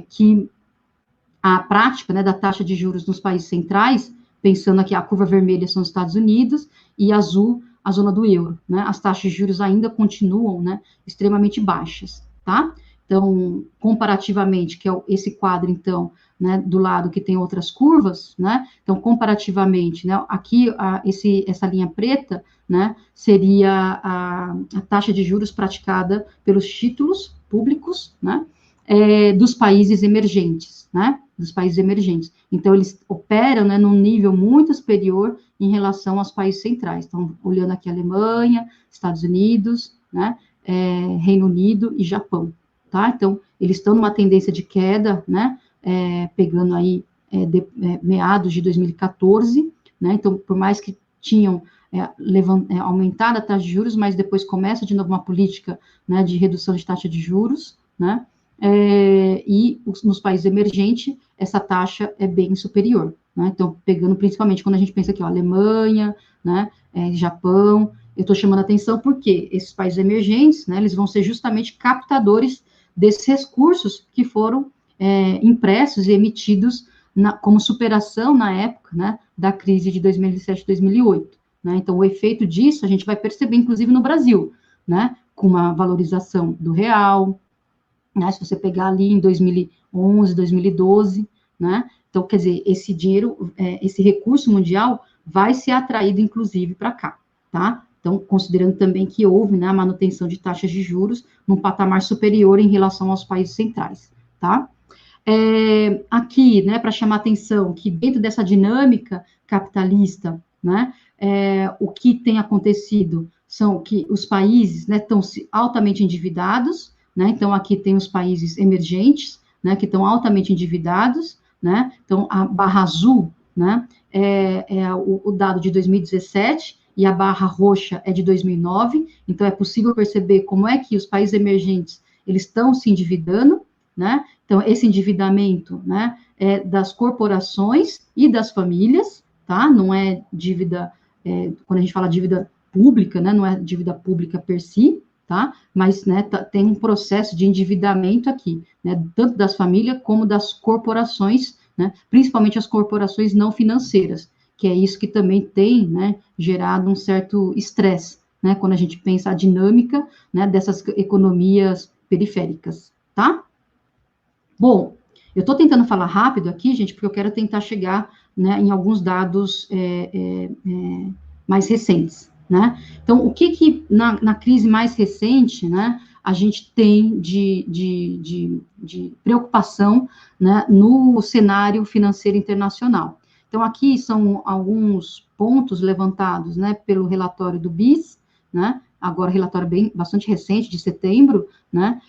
que a prática, né, da taxa de juros nos países centrais, pensando aqui, a curva vermelha são os Estados Unidos, e azul, a zona do euro, né, as taxas de juros ainda continuam, né, extremamente baixas, tá? Então, comparativamente, que é esse quadro, então, né, do lado que tem outras curvas, né, então, comparativamente, né, aqui, essa linha preta, né, seria a taxa de juros praticada pelos títulos públicos, né, dos países emergentes, né, dos países emergentes. Então, eles operam, né, num nível muito superior em relação aos países centrais. Então, olhando aqui Alemanha, Estados Unidos, né, Reino Unido e Japão. Tá? Então, eles estão numa tendência de queda, né, pegando aí meados de 2014, né, então, por mais que tinham aumentado a taxa de juros, mas depois começa de novo uma política, né, de redução de taxa de juros, né, e nos países emergentes, essa taxa é bem superior, né, então, pegando principalmente quando a gente pensa aqui, ó, Alemanha, né, Japão, eu estou chamando a atenção porque esses países emergentes, né, eles vão ser justamente captadores desses recursos que foram impressos e emitidos como superação na época, né, da crise de 2007 e 2008. Né? Então, o efeito disso a gente vai perceber, inclusive, no Brasil, né, com uma valorização do real, né? Se você pegar ali em 2011, 2012, né? Então, quer dizer, esse dinheiro, esse recurso mundial vai ser atraído, inclusive, para cá, tá? Então, considerando também que houve, né, a manutenção de taxas de juros num patamar superior em relação aos países centrais, tá? Aqui, né, para chamar atenção, que dentro dessa dinâmica capitalista, né, o que tem acontecido são que os países, né, estão altamente endividados, né, então aqui tem os países emergentes, né, que estão altamente endividados, né, então a barra azul, né, é o dado de 2017, e a barra roxa é de 2009, então é possível perceber como é que os países emergentes, eles estão se endividando, né, então esse endividamento, né, é das corporações e das famílias, tá, não é dívida, quando a gente fala dívida pública, né, não é dívida pública per si, tá, mas, né, tem um processo de endividamento aqui, né, tanto das famílias como das corporações, né, principalmente as corporações não financeiras, que é isso que também tem, né, gerado um certo estresse, né, quando a gente pensa a dinâmica, né, dessas economias periféricas, tá? Bom, eu estou tentando falar rápido aqui, gente, porque eu quero tentar chegar, né, em alguns dados mais recentes, né? Então, o que na crise mais recente, né, a gente tem de preocupação, né, no cenário financeiro internacional? Então, aqui são alguns pontos levantados, né, pelo relatório do BIS, né, agora relatório bastante recente, de setembro, né.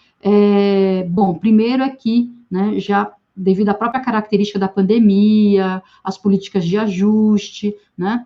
Bom, primeiro aqui, né, já devido à própria característica da pandemia, as políticas de ajuste, né,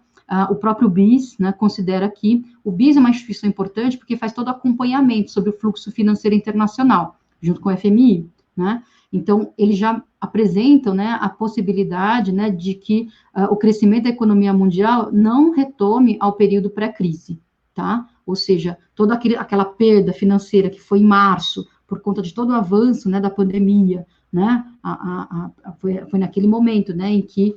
o próprio BIS, né, considera que o BIS é uma instituição importante porque faz todo o acompanhamento sobre o fluxo financeiro internacional, junto com o FMI, né. Então, eles já apresentam, né, a possibilidade, né, de que o crescimento da economia mundial não retome ao período pré-crise, tá? Ou seja, toda aquela perda financeira que foi em março, por conta de todo o avanço, né, da pandemia, né, foi naquele momento, né, em que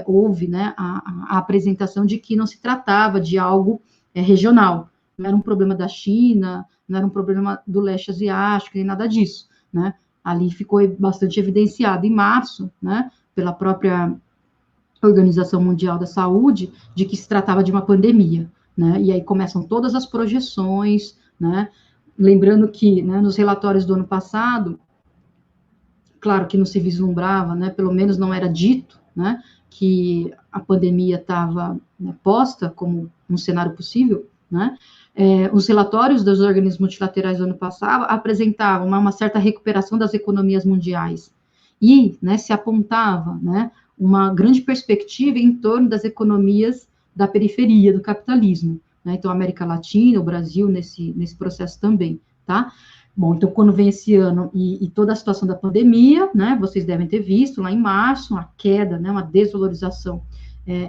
houve, né, a apresentação de que não se tratava de algo regional, não era um problema da China, não era um problema do leste asiático, nem nada disso, né, ali ficou bastante evidenciado em março, né, pela própria Organização Mundial da Saúde, de que se tratava de uma pandemia, né, e aí começam todas as projeções, né, lembrando que, né, nos relatórios do ano passado, claro que não se vislumbrava, né, pelo menos não era dito, né, que a pandemia estava, né, posta como um cenário possível, né, os relatórios dos organismos multilaterais do ano passado apresentavam uma certa recuperação das economias mundiais e, né, se apontava, né, uma grande perspectiva em torno das economias da periferia do capitalismo, né, então a América Latina, o Brasil nesse processo também, tá? Bom, então quando vem esse ano e toda a situação da pandemia, né, vocês devem ter visto lá em março, uma queda, né, uma desvalorização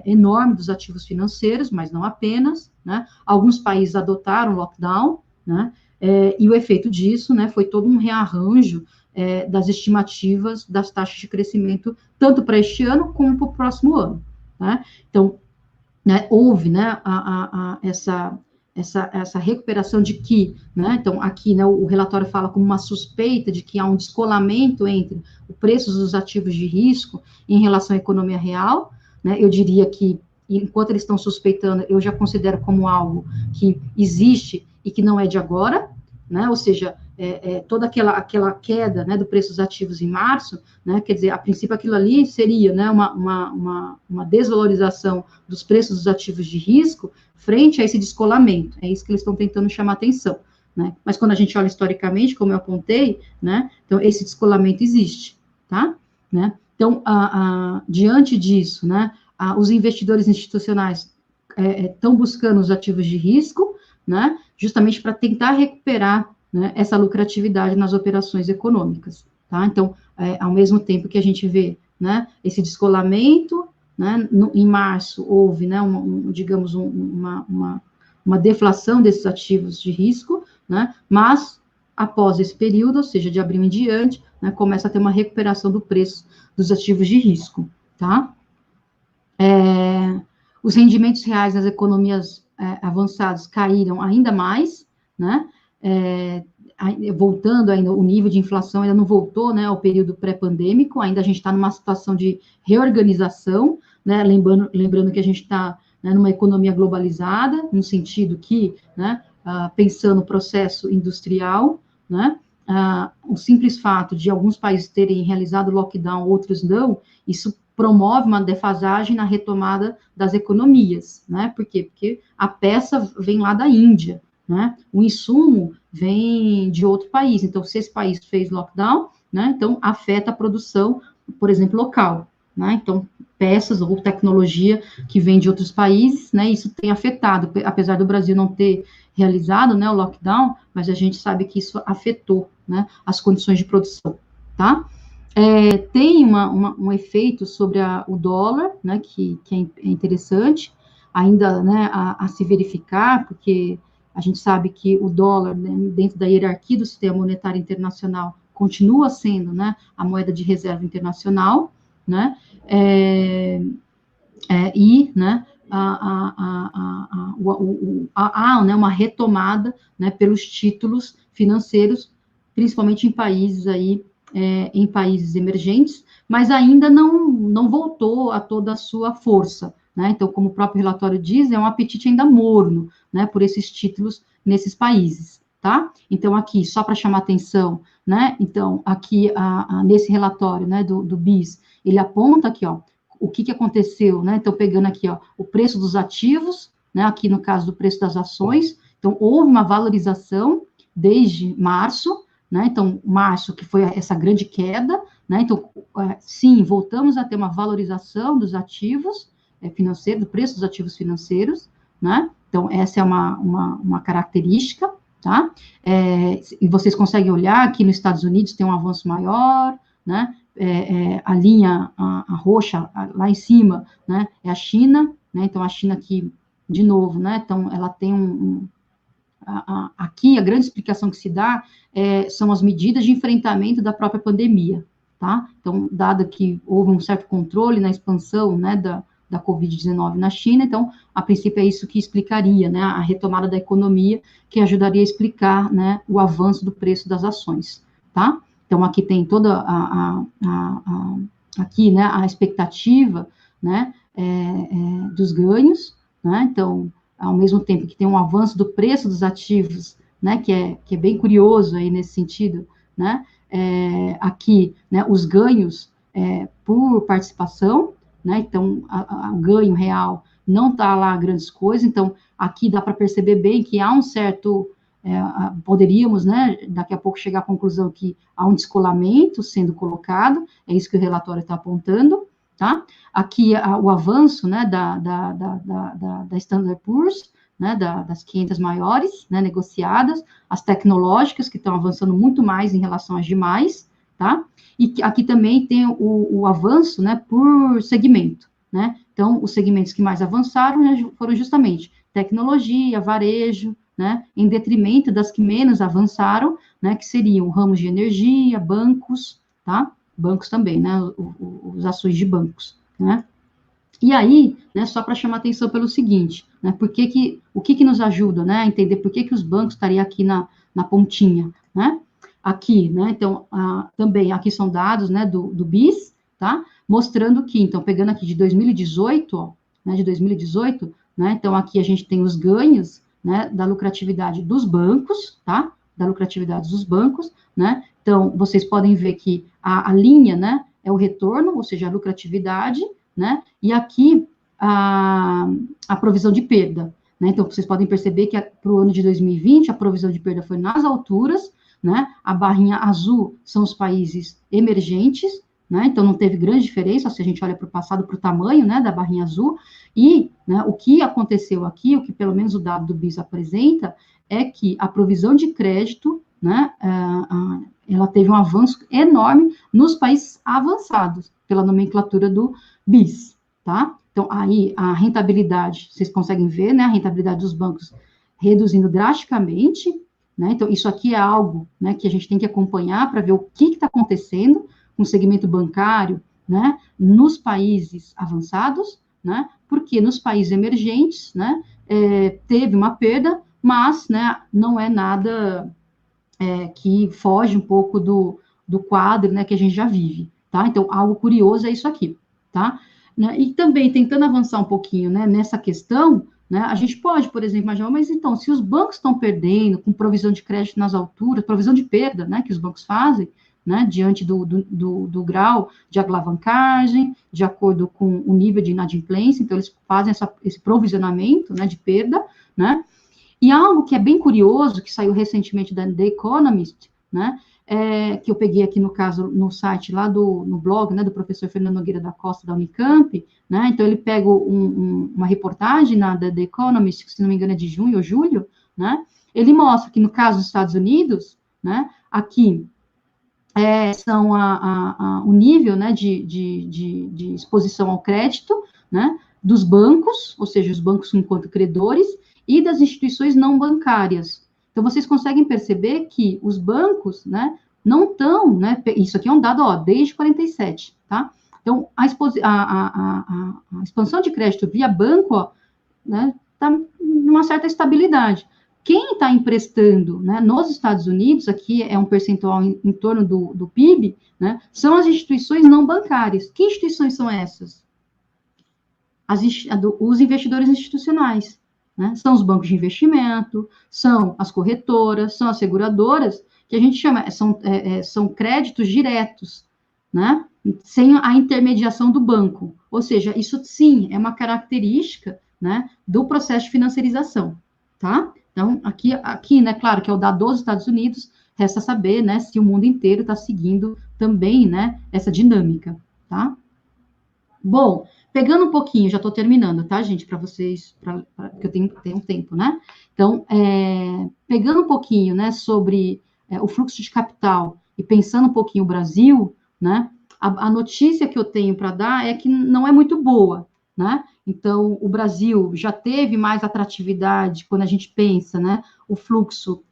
enorme dos ativos financeiros, mas não apenas, né, alguns países adotaram lockdown, né, e o efeito disso, né, foi todo um rearranjo das estimativas das taxas de crescimento, tanto para este ano como para o próximo ano, né, então, né, houve, né, essa recuperação de que, né, então aqui, né, o relatório fala como uma suspeita de que há um descolamento entre os preços dos ativos de risco em relação à economia real, né, eu diria que, enquanto eles estão suspeitando, eu já considero como algo que existe e que não é de agora, né, ou seja, toda aquela queda, né, do preço dos ativos em março, né, quer dizer, a princípio aquilo ali seria, né, uma desvalorização dos preços dos ativos de risco frente a esse descolamento, é isso que eles estão tentando chamar atenção, né, mas quando a gente olha historicamente, como eu apontei, né, então esse descolamento existe, tá, né, então, diante disso, né, os investidores institucionais estão buscando os ativos de risco, né, justamente para tentar recuperar, né, essa lucratividade nas operações econômicas, tá? Então, ao mesmo tempo que a gente vê, né, esse descolamento, né, em março houve, né, digamos, uma deflação desses ativos de risco, né, mas após esse período, ou seja, de abril em diante, né, começa a ter uma recuperação do preço dos ativos de risco, tá? Os rendimentos reais das economias avançadas caíram ainda mais, né? voltando ainda, o nível de inflação ainda não voltou, né, ao período pré-pandêmico, ainda a gente está numa situação de reorganização, né, lembrando que a gente está, né, numa economia globalizada, no sentido que, né, pensando no processo industrial, né, o simples fato de alguns países terem realizado lockdown, outros não, isso promove uma defasagem na retomada das economias, né? Por quê? Porque a peça vem lá da Índia, né? O insumo vem de outro país. Então, se esse país fez lockdown, né? Então, afeta a produção, por exemplo, local, né? Então, peças ou tecnologia que vem de outros países, né? Isso tem afetado, apesar do Brasil não ter realizado, né, o lockdown, mas a gente sabe que isso afetou, né, as condições de produção, tá? Tem um efeito sobre o dólar, né, que é interessante, ainda, né, a se verificar, porque a gente sabe que o dólar, né, dentro da hierarquia do sistema monetário internacional, continua sendo, né, a moeda de reserva internacional, né, e, né, há, né, uma retomada, né, pelos títulos financeiros, principalmente em países aí, em países emergentes, mas ainda não voltou a toda a sua força, né? Então, como o próprio relatório diz, é um apetite ainda morno, né, por esses títulos nesses países, tá? Então, aqui, só para chamar atenção, né, então, aqui, nesse relatório, né, do BIS, ele aponta aqui, ó, o que aconteceu, né? Então, pegando aqui, ó, o preço dos ativos, né? Aqui no caso do preço das ações, então, houve uma valorização desde março, né? Então, março, que foi essa grande queda, né? Então, sim, voltamos a ter uma valorização dos ativos financeiros, do preço dos ativos financeiros, né? Então, essa é uma característica, tá? E vocês conseguem olhar, aqui nos Estados Unidos tem um avanço maior, né? A linha a roxa lá em cima, né, é a China, né, então a China aqui, de novo, né, então ela tem aqui a grande explicação que se dá são as medidas de enfrentamento da própria pandemia, tá? Então, dado que houve um certo controle na expansão, né, da Covid-19 na China, então, a princípio é isso que explicaria, né, a retomada da economia, que ajudaria a explicar, né, o avanço do preço das ações, tá? Então, aqui tem toda aqui, né, a expectativa, né, dos ganhos, né, então, ao mesmo tempo que tem um avanço do preço dos ativos, né, que é bem curioso aí nesse sentido, né, aqui, né, os ganhos por participação, né, então, o ganho real não está lá grandes coisas, então, aqui dá para perceber bem que há um certo... poderíamos, né, daqui a pouco chegar à conclusão que há um descolamento sendo colocado, é isso que o relatório está apontando, tá? Aqui o avanço, né, da Standard Poor's, né, das 500 maiores, né, negociadas, as tecnológicas que estão avançando muito mais em relação às demais, tá? E aqui também tem o avanço, né, por segmento, né? Então, os segmentos que mais avançaram, né, foram justamente tecnologia, varejo, né, em detrimento das que menos avançaram, né, que seriam ramos de energia, bancos, tá? Bancos também, né, os ações de bancos, né? E aí, né, só para chamar atenção pelo seguinte, né, o que nos ajuda, né, a entender por que os bancos estariam aqui na pontinha, né? Aqui, né, então, também, aqui são dados, né, do BIS, tá? Mostrando que, então, pegando aqui de 2018, ó, né, de 2018, né, então, aqui a gente tem os ganhos, né, da lucratividade dos bancos, tá? Da lucratividade dos bancos, né? Então, vocês podem ver que a linha, né, é o retorno, ou seja, a lucratividade, né? E aqui a provisão de perda, né? Então, vocês podem perceber que para o ano de 2020 a provisão de perda foi nas alturas, né? A barrinha azul são os países emergentes, né? Então, não teve grande diferença se a gente olha para o passado, para o tamanho, né, da barrinha azul, e, né, o que aconteceu aqui, o que pelo menos o dado do BIS apresenta, é que a provisão de crédito, né, ela teve um avanço enorme nos países avançados, pela nomenclatura do BIS, tá? Então, aí, a rentabilidade, vocês conseguem ver, né, a rentabilidade dos bancos reduzindo drasticamente, né? Então, isso aqui é algo, né, que a gente tem que acompanhar para ver o que está acontecendo com o segmento bancário, né, nos países avançados, né, porque nos países emergentes, né, teve uma perda, mas, né, não é nada que foge um pouco do quadro, né, que a gente já vive, tá? Então, algo curioso é isso aqui, tá? Né? E também, tentando avançar um pouquinho, né, nessa questão, né, a gente pode, por exemplo, imaginar, mas então, se os bancos estão perdendo com provisão de crédito nas alturas, provisão de perda, né, que os bancos fazem, né, diante do grau de alavancagem, de acordo com o nível de inadimplência, então eles fazem esse provisionamento, né, de perda, né, e algo que é bem curioso, que saiu recentemente da The Economist, né, que eu peguei aqui no caso, no site lá no blog, né, do professor Fernando Nogueira da Costa, da Unicamp, né, então ele pega uma reportagem na The Economist, que se não me engano é de junho ou julho, né, ele mostra que no caso dos Estados Unidos, né, aqui são o nível, né, de exposição ao crédito, né, dos bancos, ou seja, os bancos enquanto credores, e das instituições não bancárias. Então, vocês conseguem perceber que os bancos, né, não estão, né, isso aqui é um dado, desde 47, tá? Então, a expansão de crédito via banco, né, está numa certa estabilidade. Quem está emprestando, né, nos Estados Unidos, aqui é um percentual em torno do PIB, né, são as instituições não bancárias. Que instituições são essas? Os investidores institucionais, né, são os bancos de investimento, são as corretoras, são as seguradoras, que a gente chama, são créditos diretos, né, sem a intermediação do banco. Ou seja, isso sim é uma característica, né, do processo de financiarização, tá? Então, aqui, né, claro que é o dado dos Estados Unidos, resta saber, né, se o mundo inteiro está seguindo também, né, essa dinâmica, tá? Bom, pegando um pouquinho, já estou terminando, tá, gente, para vocês, porque eu tenho tempo, né? Então, pegando um pouquinho, né, sobre o fluxo de capital e pensando um pouquinho o Brasil, né, a notícia que eu tenho para dar é que não é muito boa, né? Então, o Brasil já teve mais atratividade quando a gente pensa, né, o fluxo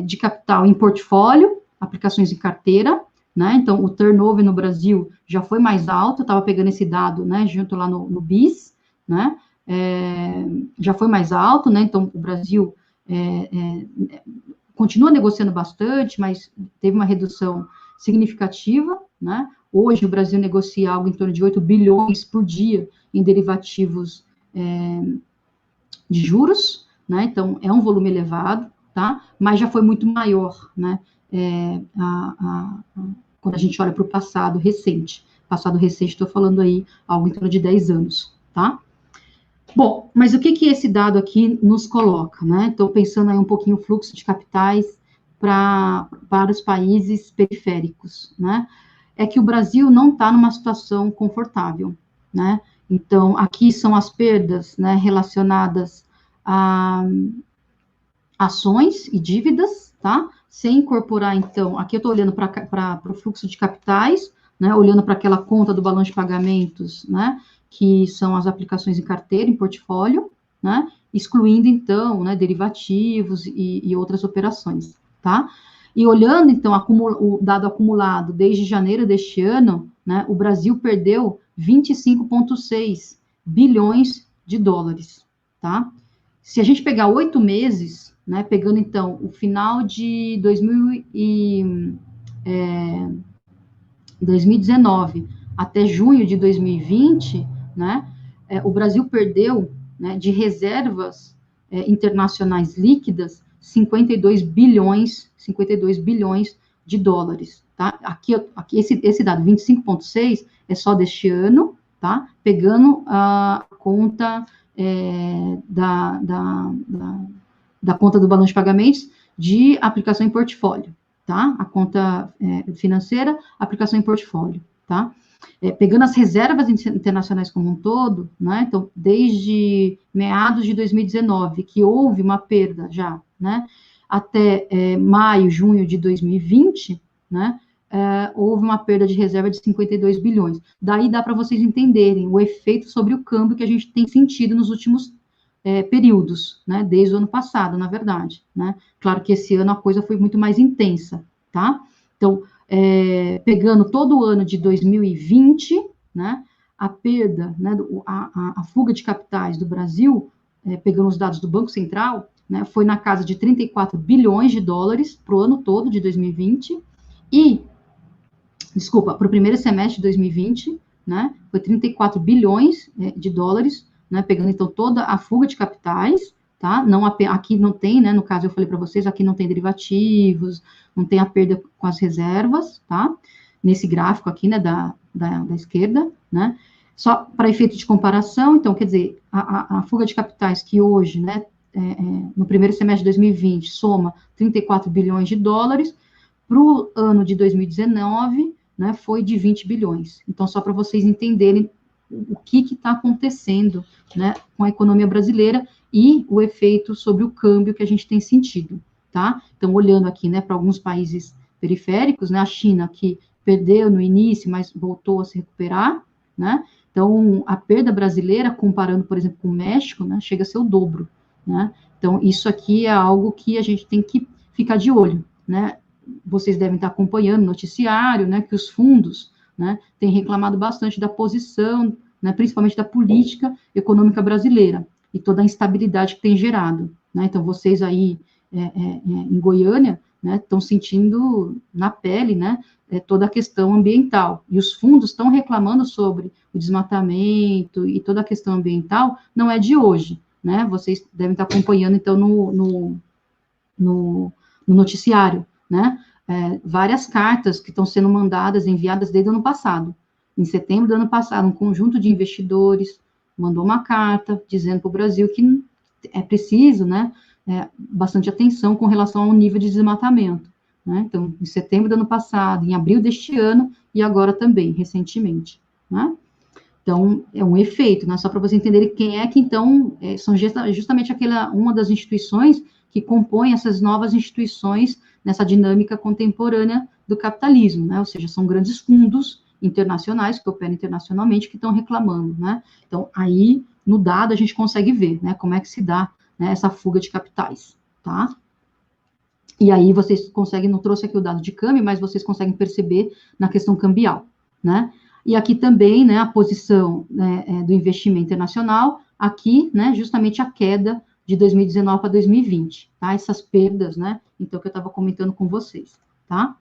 de capital em portfólio, aplicações em carteira, né? Então, o turnover no Brasil já foi mais alto, eu estava pegando esse dado, né, junto lá no BIS, né? Já foi mais alto, né? Então, o Brasil continua negociando bastante, mas teve uma redução significativa, né? Hoje, o Brasil negocia algo em torno de 8 bilhões por dia em derivativos de juros, né? Então, é um volume elevado, tá? Mas já foi muito maior, né? Quando a gente olha para o passado recente. Passado recente, estou falando aí algo em torno de 10 anos, tá? Bom, mas o que esse dado aqui nos coloca, né? Então, pensando aí um pouquinho o fluxo de capitais para os países periféricos, né? É que o Brasil não está numa situação confortável, né? Então, aqui são as perdas, né, relacionadas a ações e dívidas, tá? Sem incorporar, então, aqui eu estou olhando para o fluxo de capitais, né, olhando para aquela conta do balanço de pagamentos, né, que são as aplicações em carteira, em portfólio, né, excluindo, então, né, derivativos e outras operações, tá? E olhando, então, o dado acumulado desde janeiro deste ano, né, o Brasil perdeu 25,6 bilhões de dólares, tá? Se a gente pegar 8 meses, né, pegando, então, o final de 2019 até junho de 2020, né, o Brasil perdeu, né, de reservas internacionais líquidas 52 bilhões de dólares, tá? Aqui esse dado, 25,6, é só deste ano, tá? Pegando a conta da conta do balanço de pagamentos de aplicação em portfólio, tá? A conta financeira, aplicação em portfólio, tá? Pegando as reservas internacionais como um todo, né? Então, desde meados de 2019, que houve uma perda já, né? Até maio, junho de 2020, né? Houve uma perda de reserva de 52 bilhões. Daí dá para vocês entenderem o efeito sobre o câmbio que a gente tem sentido nos últimos períodos, né? Desde o ano passado, na verdade, né? Claro que esse ano a coisa foi muito mais intensa, tá? Então, pegando todo o ano de 2020, né? A perda, né? A fuga de capitais do Brasil, pegando os dados do Banco Central, né, foi na casa de 34 bilhões de dólares para o ano todo de 2020, e, desculpa, para o primeiro semestre de 2020, né, foi 34 bilhões de dólares, né, pegando então toda a fuga de capitais, tá? Não, aqui não tem, né, no caso eu falei para vocês, aqui não tem derivativos, não tem a perda com as reservas, tá? Nesse gráfico aqui, né, da esquerda, né? Só para efeito de comparação, então, quer dizer, a fuga de capitais que hoje, né, no primeiro semestre de 2020, soma 34 bilhões de dólares, para o ano de 2019, né, foi de 20 bilhões. Então, só para vocês entenderem o que está acontecendo, né, com a economia brasileira e o efeito sobre o câmbio que a gente tem sentido, tá? Então, olhando aqui, né, para alguns países periféricos, né, a China, que perdeu no início, mas voltou a se recuperar, né? Então, a perda brasileira, comparando, por exemplo, com o México, né, chega a ser o dobro, né? Então, isso aqui é algo que a gente tem que ficar de olho, né? Vocês devem estar acompanhando o noticiário, né, que os fundos, né, têm reclamado bastante da posição, né, principalmente da política econômica brasileira, e toda a instabilidade que tem gerado, né? Então, vocês aí em Goiânia, né, estão sentindo na pele, né, toda a questão ambiental, e os fundos estão reclamando sobre o desmatamento e toda a questão ambiental, não é de hoje, né? Vocês devem estar acompanhando, então, no noticiário, né? Várias cartas que estão sendo mandadas, enviadas desde o ano passado. Em setembro do ano passado, um conjunto de investidores mandou uma carta dizendo para o Brasil que é preciso, né, bastante atenção com relação ao nível de desmatamento, né? Então, em setembro do ano passado, em abril deste ano, e agora também, recentemente, né? Então, é um efeito, né? Só para vocês entenderem quem é que, então, são justamente uma das instituições que compõem essas novas instituições nessa dinâmica contemporânea do capitalismo, né? Ou seja, são grandes fundos internacionais, que operam internacionalmente, que estão reclamando, né? Então, aí, no dado, a gente consegue ver, né, como é que se dá, né, essa fuga de capitais, tá? E aí, vocês conseguem, não trouxe aqui o dado de câmbio, mas vocês conseguem perceber na questão cambial, né? E aqui também, né, a posição, né, do investimento internacional, aqui, né, justamente a queda de 2019 para 2020, tá? Essas perdas, né, então, que eu estava comentando com vocês, tá?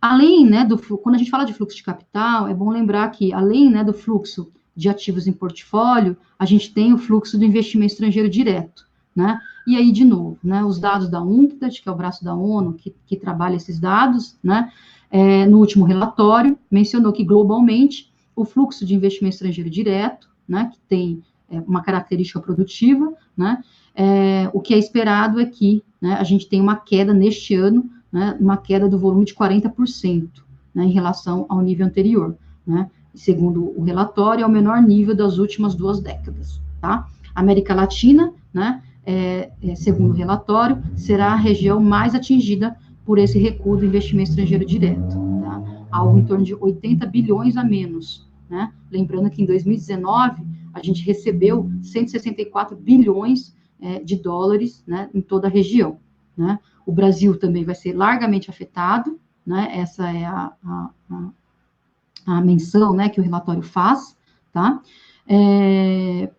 Além, né, quando a gente fala de fluxo de capital, é bom lembrar que, além, né, do fluxo de ativos em portfólio, a gente tem o fluxo do investimento estrangeiro direto, né? E aí, de novo, né, os dados da UNCTAD, que é o braço da ONU, que trabalha esses dados, né, no último relatório, mencionou que, globalmente, o fluxo de investimento estrangeiro direto, né, que tem uma característica produtiva, né, o que é esperado é que, né, a gente tem uma queda neste ano, né, uma queda do volume de 40%, né, em relação ao nível anterior, né? Segundo o relatório, é o menor nível das últimas 2 décadas, tá? A América Latina, né, segundo o relatório, será a região mais atingida por esse recuo do investimento estrangeiro direto, tá? Algo em torno de 80 bilhões a menos, né? Lembrando que em 2019, a gente recebeu 164 bilhões de dólares, né, em toda a região, né? O Brasil também vai ser largamente afetado, né? Essa é a menção, né, que o relatório faz, tá?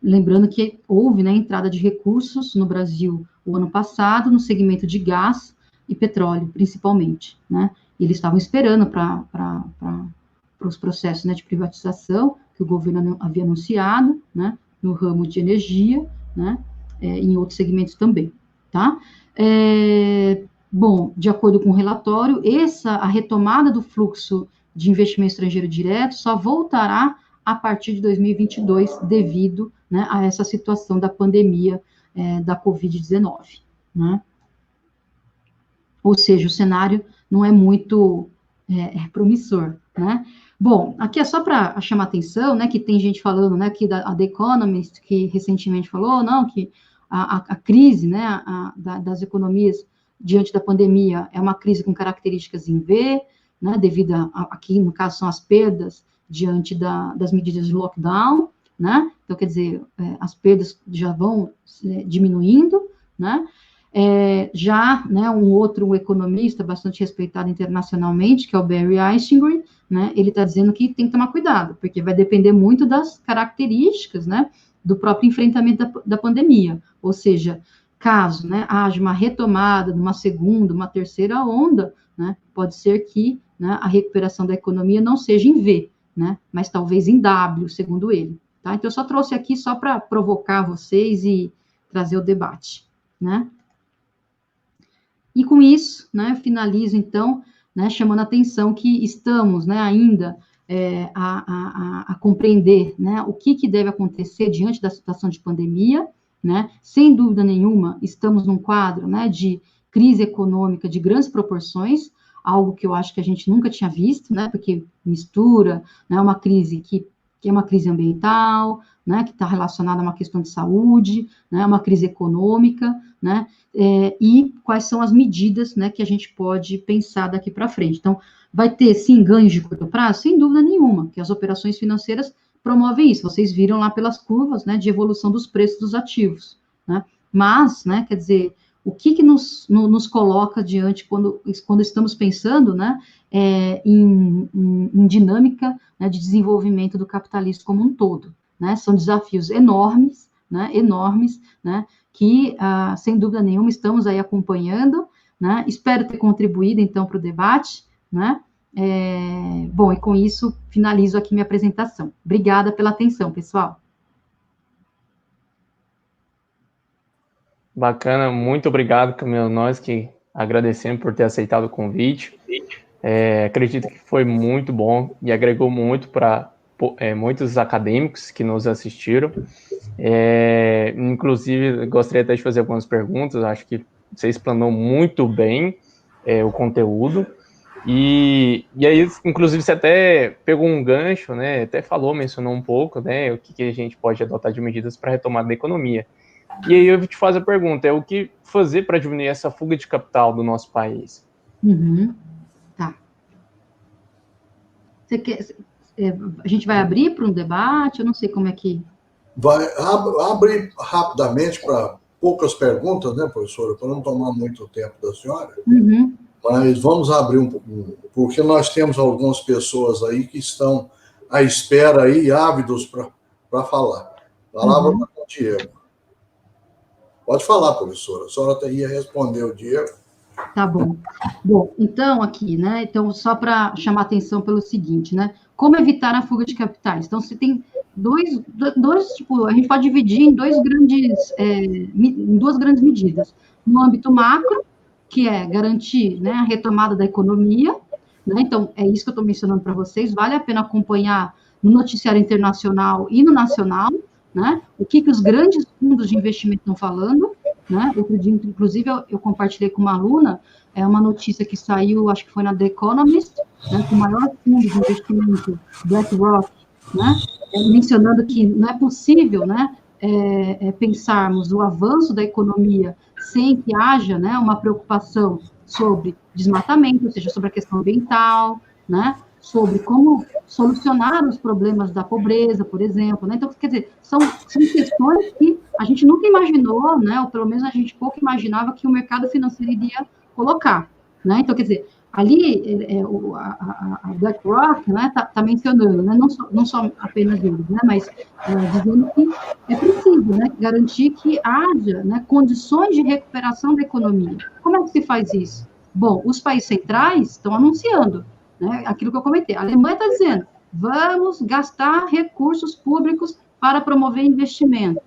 Lembrando que houve, né, entrada de recursos no Brasil o ano passado, no segmento de gás e petróleo, principalmente, né? E eles estavam esperando para os processos, né, de privatização que o governo havia anunciado, né, no ramo de energia, né, em outros segmentos também, tá? Bom, de acordo com o relatório, a retomada do fluxo de investimento estrangeiro direto só voltará a partir de 2022, devido, né, a essa situação da pandemia da Covid-19, né? Ou seja, o cenário não é muito promissor, né? Bom, aqui é só para chamar atenção, né, que tem gente falando, né, que a The Economist, que recentemente falou, não, que a crise, né, das economias diante da pandemia é uma crise com características em V, né, devido aqui, no caso, são as perdas diante das medidas de lockdown, né, então, quer dizer, as perdas já vão diminuindo, né, já, né, um outro economista bastante respeitado internacionalmente, que é o Barry Eichengreen, né, ele está dizendo que tem que tomar cuidado, porque vai depender muito das características, né, do próprio enfrentamento da pandemia, ou seja, caso, né, haja uma retomada de uma segunda, uma terceira onda, né, pode ser que, né, a recuperação da economia não seja em V, né, mas talvez em W, segundo ele. Tá? Então, eu só trouxe aqui só para provocar vocês e trazer o debate, né? E com isso, né, finalizo, então, né, chamando a atenção que estamos, né, ainda a compreender, né, o que deve acontecer diante da situação de pandemia, né? Sem dúvida nenhuma, estamos num quadro, né, de crise econômica de grandes proporções, algo que eu acho que a gente nunca tinha visto, né, porque mistura, né, uma crise que é uma crise ambiental, né, que está relacionada a uma questão de saúde, né, uma crise econômica, né, e quais são as medidas, né, que a gente pode pensar daqui para frente. Então, vai ter, sim, ganhos de curto prazo? Sem dúvida nenhuma, que as operações financeiras promovem isso. Vocês viram lá pelas curvas, né, de evolução dos preços dos ativos, né? Mas, né, quer dizer, o que nos coloca diante quando estamos pensando, né, em dinâmica, né, de desenvolvimento do capitalismo como um todo, né? São desafios enormes, né, que, sem dúvida nenhuma, estamos aí acompanhando, né? Espero ter contribuído, então, para o debate, né? Bom, e com isso, finalizo aqui minha apresentação. Obrigada pela atenção, pessoal. Bacana, muito obrigado, Camila. Nós que agradecemos por ter aceitado o convite. Acredito que foi muito bom e agregou muito para muitos acadêmicos que nos assistiram. Inclusive, gostaria até de fazer algumas perguntas. Acho que você explanou muito bem o conteúdo. E aí, inclusive, você até pegou um gancho, né? Até mencionou um pouco, né? O que a gente pode adotar de medidas para a retomada da economia. E aí eu te faço a pergunta, o que fazer para diminuir essa fuga de capital do nosso país? Tá. A gente vai abrir para um debate? Eu não sei como é que... Vai abrir rapidamente para poucas perguntas, né, professora, para não tomar muito tempo da senhora. Mas vamos abrir um pouco, porque nós temos algumas pessoas aí que estão à espera aí, ávidos para falar. Palavra para o Diego. Pode falar, professora. A senhora ia responder o Diego. Tá bom. Bom, então aqui, né? Então, só para chamar atenção pelo seguinte, né? Como evitar a fuga de capitais? Então, você tem dois tipo, a gente pode dividir em duas grandes medidas. No âmbito macro, que é garantir, né, a retomada da economia, né? Então, é isso que eu estou mencionando para vocês. Vale a pena acompanhar no noticiário internacional e no nacional, né? O que os grandes fundos de investimento estão falando, né? Outro dia, inclusive, eu compartilhei com uma aluna uma notícia que saiu, acho que foi na The Economist, né, com o maior fundo de investimento, BlackRock, né, mencionando que não é possível, né, pensarmos o avanço da economia sem que haja, né, uma preocupação sobre desmatamento, ou seja, sobre a questão ambiental, né, sobre como solucionar os problemas da pobreza, por exemplo, né? Então, quer dizer, são questões que a gente nunca imaginou, né? Ou pelo menos a gente pouco imaginava que o mercado financeiro iria colocar, né? Então, quer dizer, ali a BlackRock, né, tá mencionando, né? Não só apenas eles, né? Mas dizendo que é preciso, né, garantir que haja, né, condições de recuperação da economia. Como é que se faz isso? Bom, os países centrais estão anunciando, né, aquilo que eu comentei. A Alemanha está dizendo, vamos gastar recursos públicos para promover investimento,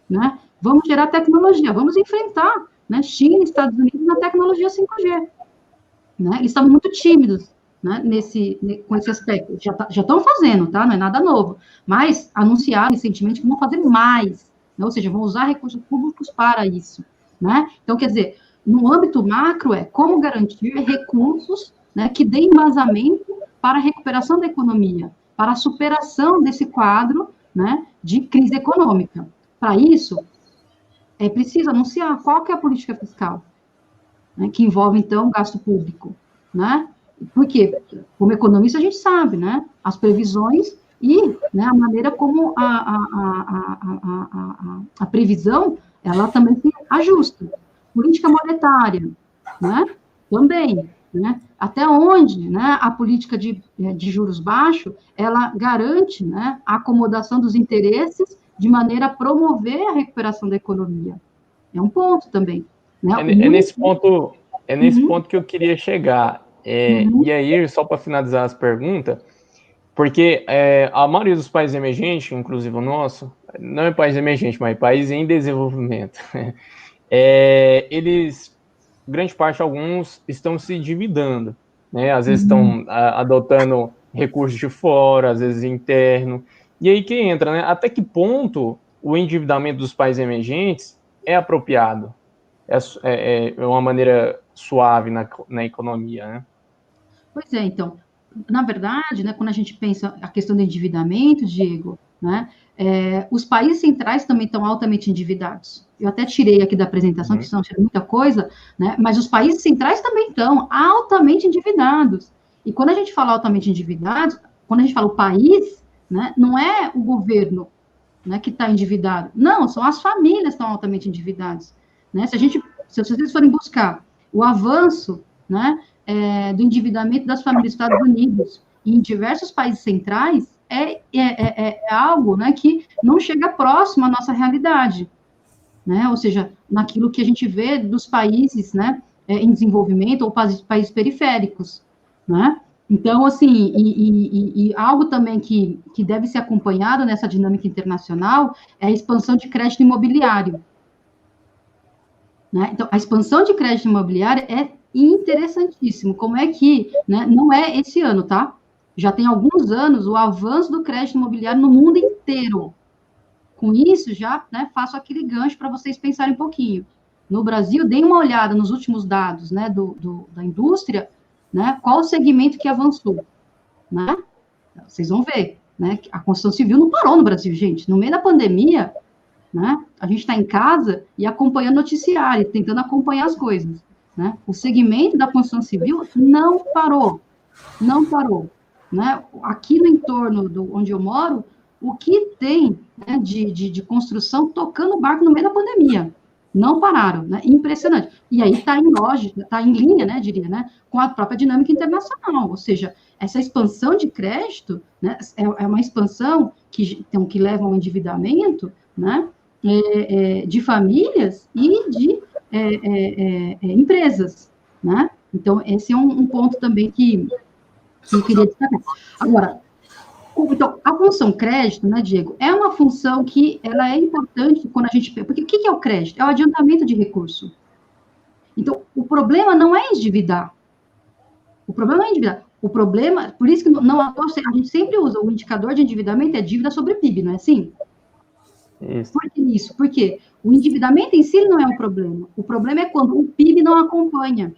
né? Vamos gerar tecnologia, vamos enfrentar, né, China e Estados Unidos na tecnologia 5G. Né? Eles estavam muito tímidos, né, com esse aspecto. Já estão fazendo, tá? Não é nada novo. Mas anunciaram recentemente que vão fazer mais, né? Ou seja, vão usar recursos públicos para isso. Né? Então, quer dizer, no âmbito macro como garantir recursos, né, que dê embasamento para a recuperação da economia, para a superação desse quadro, né, de crise econômica. Para isso, é preciso anunciar qual que é a política fiscal, né, que envolve, então, o gasto público. Né? Porque, como economista, a gente sabe, né, as previsões e, né, a maneira como a previsão, ela também se ajusta. Política monetária, né, também. Né? Até onde, né, a política de juros baixos, ela garante, né, a acomodação dos interesses de maneira a promover a recuperação da economia. É um ponto também. Né? É nesse ponto que eu queria chegar. E aí, só para finalizar as perguntas, porque a maioria dos países emergentes, inclusive o nosso, não é país emergente, mas país em desenvolvimento, eles, grande parte, alguns estão se endividando, né? Às vezes estão adotando recursos de fora, às vezes interno. E aí que entra, né? Até que ponto o endividamento dos países emergentes é apropriado? É uma maneira suave na economia, né? Pois é, então, na verdade, né, quando a gente pensa a questão do endividamento, Diego, né, os países centrais também estão altamente endividados. Eu até tirei aqui da apresentação, que senão tira muita coisa, né, mas os países centrais também estão altamente endividados. E quando a gente fala altamente endividados, quando a gente fala o país, né, não é o governo, né, que está endividado. Não, são as famílias que estão altamente endividadas. Né? Se vocês forem buscar o avanço, né, do endividamento das famílias dos Estados Unidos e em diversos países centrais, é algo, né, que não chega próximo à nossa realidade. Né? Ou seja, naquilo que a gente vê dos países, né, em desenvolvimento ou países periféricos. Né? Então, assim, e algo também que deve ser acompanhado nessa dinâmica internacional é a expansão de crédito imobiliário. Né? Então, a expansão de crédito imobiliário é interessantíssimo. Como é que, né, não é esse ano, tá? Já tem alguns anos o avanço do crédito imobiliário no mundo inteiro. Com isso, já, né, faço aquele gancho para vocês pensarem um pouquinho. No Brasil, deem uma olhada nos últimos dados, né, da indústria, né, qual o segmento que avançou, né? Vocês vão ver, né, a construção civil não parou no Brasil, gente. No meio da pandemia, né, a gente está em casa e acompanhando o noticiário, tentando acompanhar as coisas, né? O segmento da construção civil não parou, né? Aqui no entorno onde eu moro, o que tem, né, de construção tocando o barco no meio da pandemia? Não pararam, né? Impressionante. E aí está em lógica, está em linha, né, diria, né, com a própria dinâmica internacional, ou seja, essa expansão de crédito, né, é uma expansão que leva ao endividamento, né, de famílias e de empresas, né? Então, esse é um ponto também que eu queria destacar. Agora, então, a função crédito, né, Diego, é uma função que ela é importante quando a gente... Porque o que é o crédito? É o adiantamento de recurso. Então, o problema não é endividar. O problema, por isso que a gente sempre usa o indicador de endividamento, é dívida sobre PIB, não é assim? Isso. Por que isso? Porque o endividamento em si não é um problema. O problema é quando o PIB não acompanha.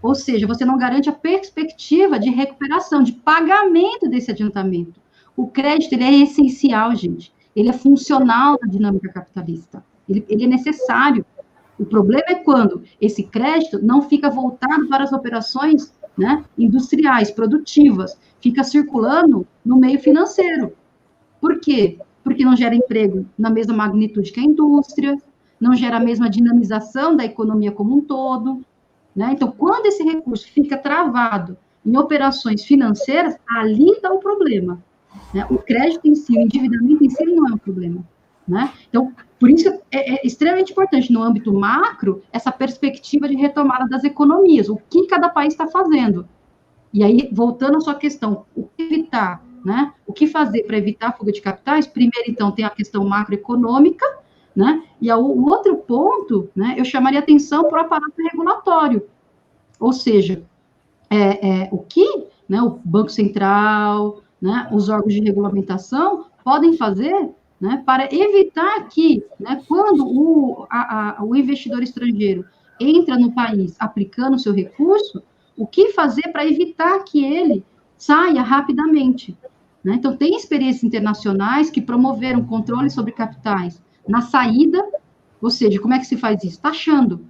Ou seja, você não garante a perspectiva de recuperação, de pagamento desse adiantamento. O crédito, ele é essencial, gente. Ele é funcional na dinâmica capitalista. Ele é necessário. O problema é quando esse crédito não fica voltado para as operações, né, industriais, produtivas, fica circulando no meio financeiro. Por quê? Porque não gera emprego na mesma magnitude que a indústria, não gera a mesma dinamização da economia como um todo. Né? Então, quando esse recurso fica travado em operações financeiras, ali está o problema. Né? O crédito em si, o endividamento em si, não é um problema. Né? Então, por isso é extremamente importante, no âmbito macro, essa perspectiva de retomada das economias, o que cada país está fazendo. E aí, voltando à sua questão, o que evitar, né? O que fazer para evitar a fuga de capitais? Primeiro, então, tem a questão macroeconômica, né? E o outro ponto, né, eu chamaria atenção para o aparato regulatório, ou seja, o que, né, o Banco Central, né, os órgãos de regulamentação podem fazer, né, para evitar que, né, quando o investidor estrangeiro entra no país aplicando o seu recurso, o que fazer para evitar que ele saia rapidamente. Né? Então, tem experiências internacionais que promoveram controle sobre capitais na saída, ou seja, como é que se faz isso? Taxando.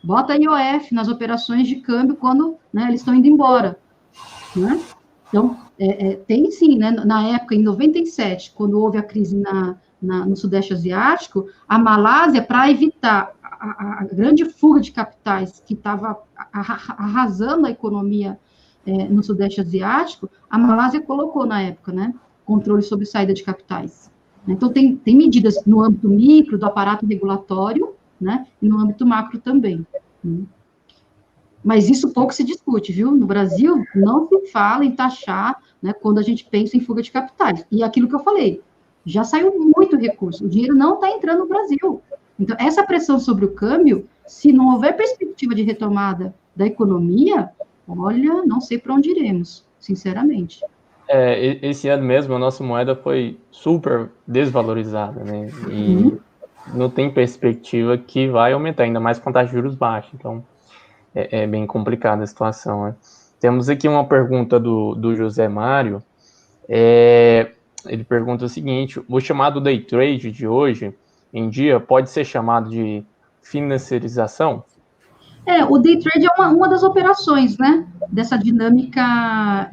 Bota IOF nas operações de câmbio quando, né, eles estão indo embora. Né? Então, tem sim, né, na época, em 97, quando houve a crise no Sudeste Asiático, a Malásia, para evitar a grande fuga de capitais que estava arrasando a economia no Sudeste Asiático, a Malásia colocou na época, né, controle sobre saída de capitais. Então, tem medidas no âmbito micro do aparato regulatório, né? E no âmbito macro também. Mas isso pouco se discute, viu? No Brasil, não se fala em taxar, né, quando a gente pensa em fuga de capitais. E aquilo que eu falei, já saiu muito recurso, o dinheiro não está entrando no Brasil. Então, essa pressão sobre o câmbio, se não houver perspectiva de retomada da economia, olha, não sei para onde iremos, sinceramente. Esse ano mesmo a nossa moeda foi super desvalorizada, né? E não tem perspectiva que vai aumentar, ainda mais com taxa de juros baixa. Então, é bem complicada a situação, né? Temos aqui uma pergunta do José Mário. Ele pergunta o seguinte: o chamado day trade de hoje em dia pode ser chamado de financiarização? O day trade é uma das operações, né, dessa dinâmica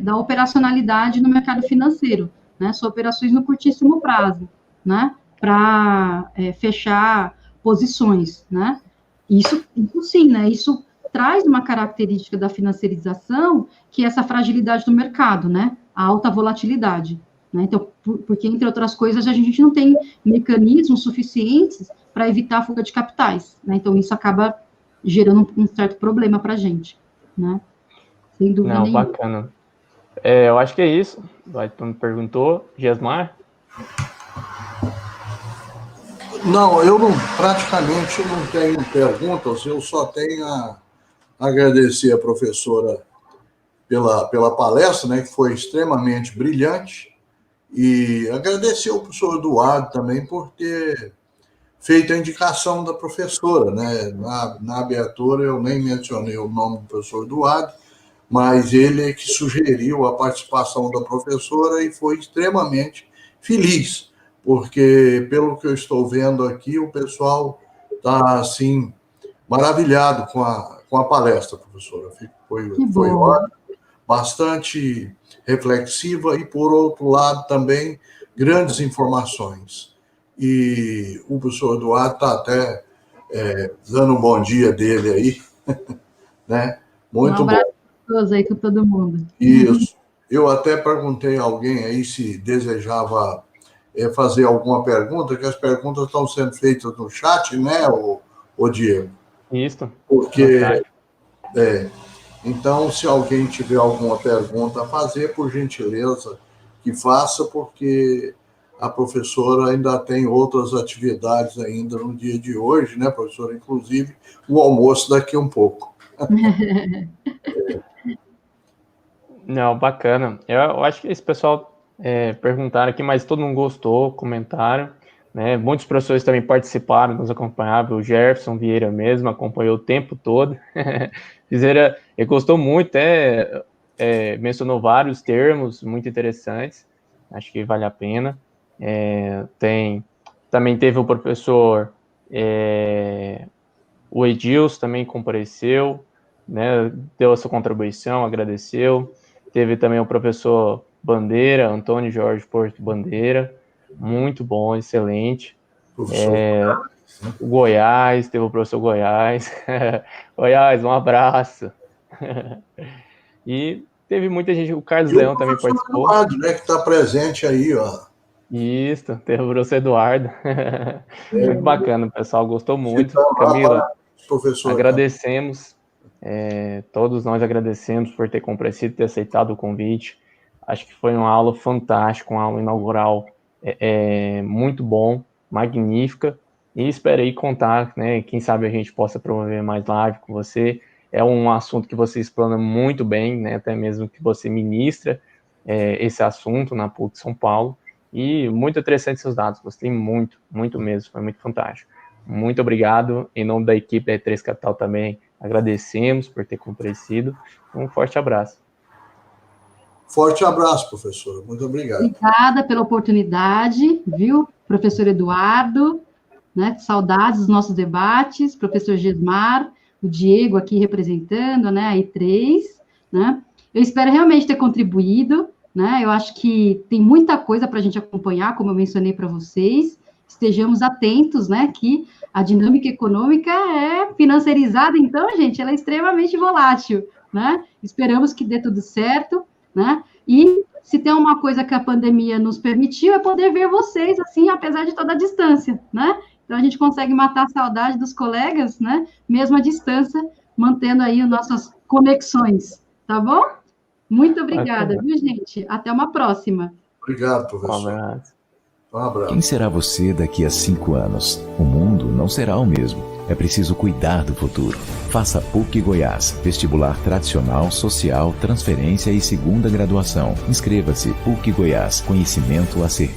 da operacionalidade no mercado financeiro, né, são operações no curtíssimo prazo, né, para fechar posições, né, isso sim, né, isso traz uma característica da financiarização, que é essa fragilidade do mercado, né, a alta volatilidade, né, então, porque, entre outras coisas, a gente não tem mecanismos suficientes para evitar a fuga de capitais, né, então isso acaba gerando um certo problema para a gente, né? Sem dúvida nenhuma. Bacana. Eu acho que é isso. O Ayrton me perguntou. Gesmar? Não, eu praticamente não tenho perguntas, eu só tenho a agradecer a professora pela palestra, né, que foi extremamente brilhante, e agradecer ao professor Eduardo também por ter feito a indicação da professora, né? Na abertura eu nem mencionei o nome do professor Eduardo, mas ele é que sugeriu a participação da professora e foi extremamente feliz, porque, pelo que eu estou vendo aqui, o pessoal está, assim, maravilhado com a palestra, professora. Foi ótimo, bastante reflexiva e, por outro lado, também grandes informações. E o professor Eduardo está até dando um bom dia dele aí, né? Muito bom. Todos aí com todo mundo. Isso. Eu até perguntei a alguém aí se desejava fazer alguma pergunta, que as perguntas estão sendo feitas no chat, né, o Diego? Isso. Porque, então, se alguém tiver alguma pergunta a fazer, por gentileza, que faça, porque a professora ainda tem outras atividades ainda no dia de hoje, né, professora? Inclusive, o almoço daqui um pouco. Não, bacana. Eu acho que esse pessoal perguntaram aqui, mas todo mundo gostou, comentaram, né? Muitos professores também participaram, nos acompanhavam. O Jefferson Vieira mesmo acompanhou o tempo todo. Ele gostou muito, mencionou vários termos muito interessantes. Acho que vale a pena. Também teve o professor, o Edilson também compareceu, né, deu a sua contribuição, agradeceu. Teve também o professor Bandeira, Antônio Jorge Porto Bandeira, muito bom, excelente. O Goiás, teve o professor Goiás. Goiás, um abraço. E teve muita gente, o Carlos Leão também participou. O Eduardo, né, que está presente aí, ó. Isso, teve o professor Eduardo. Muito bacana, o pessoal gostou muito. Camila, agradecemos. Todos nós agradecemos por ter comparecido, ter aceitado o convite. Acho que foi uma aula fantástica, uma aula inaugural muito bom, magnífica, e esperei contar, né, quem sabe a gente possa promover mais live com você. É um assunto que você explana muito bem, né, até mesmo que você ministra esse assunto na PUC São Paulo, e muito interessante seus dados, gostei muito, muito mesmo, foi muito fantástico. Muito obrigado, em nome da equipe da E3 Capital também, agradecemos por ter comparecido. Um forte abraço. Forte abraço, professora. Muito obrigado. Obrigada pela oportunidade, viu, professor Eduardo, né? Saudades dos nossos debates, professor Gesmar, o Diego aqui representando, né, a E3, né? Eu espero realmente ter contribuído, né? Eu acho que tem muita coisa para a gente acompanhar, como eu mencionei para vocês. Estejamos atentos, né, que a dinâmica econômica é financiarizada, então, gente, ela é extremamente volátil, né? Esperamos que dê tudo certo, né? E se tem uma coisa que a pandemia nos permitiu é poder ver vocês, assim, apesar de toda a distância, né? Então, a gente consegue matar a saudade dos colegas, né? Mesmo à distância, mantendo aí as nossas conexões, tá bom? Muito obrigada, viu, gente? Até uma próxima. Obrigado, Um professor. abraço. Um abraço. Quem será você daqui a 5 anos? O mundo não será o mesmo. É preciso cuidar do futuro. Faça PUC Goiás, vestibular tradicional, social, transferência e segunda graduação. Inscreva-se, PUC Goiás, conhecimento a serviço.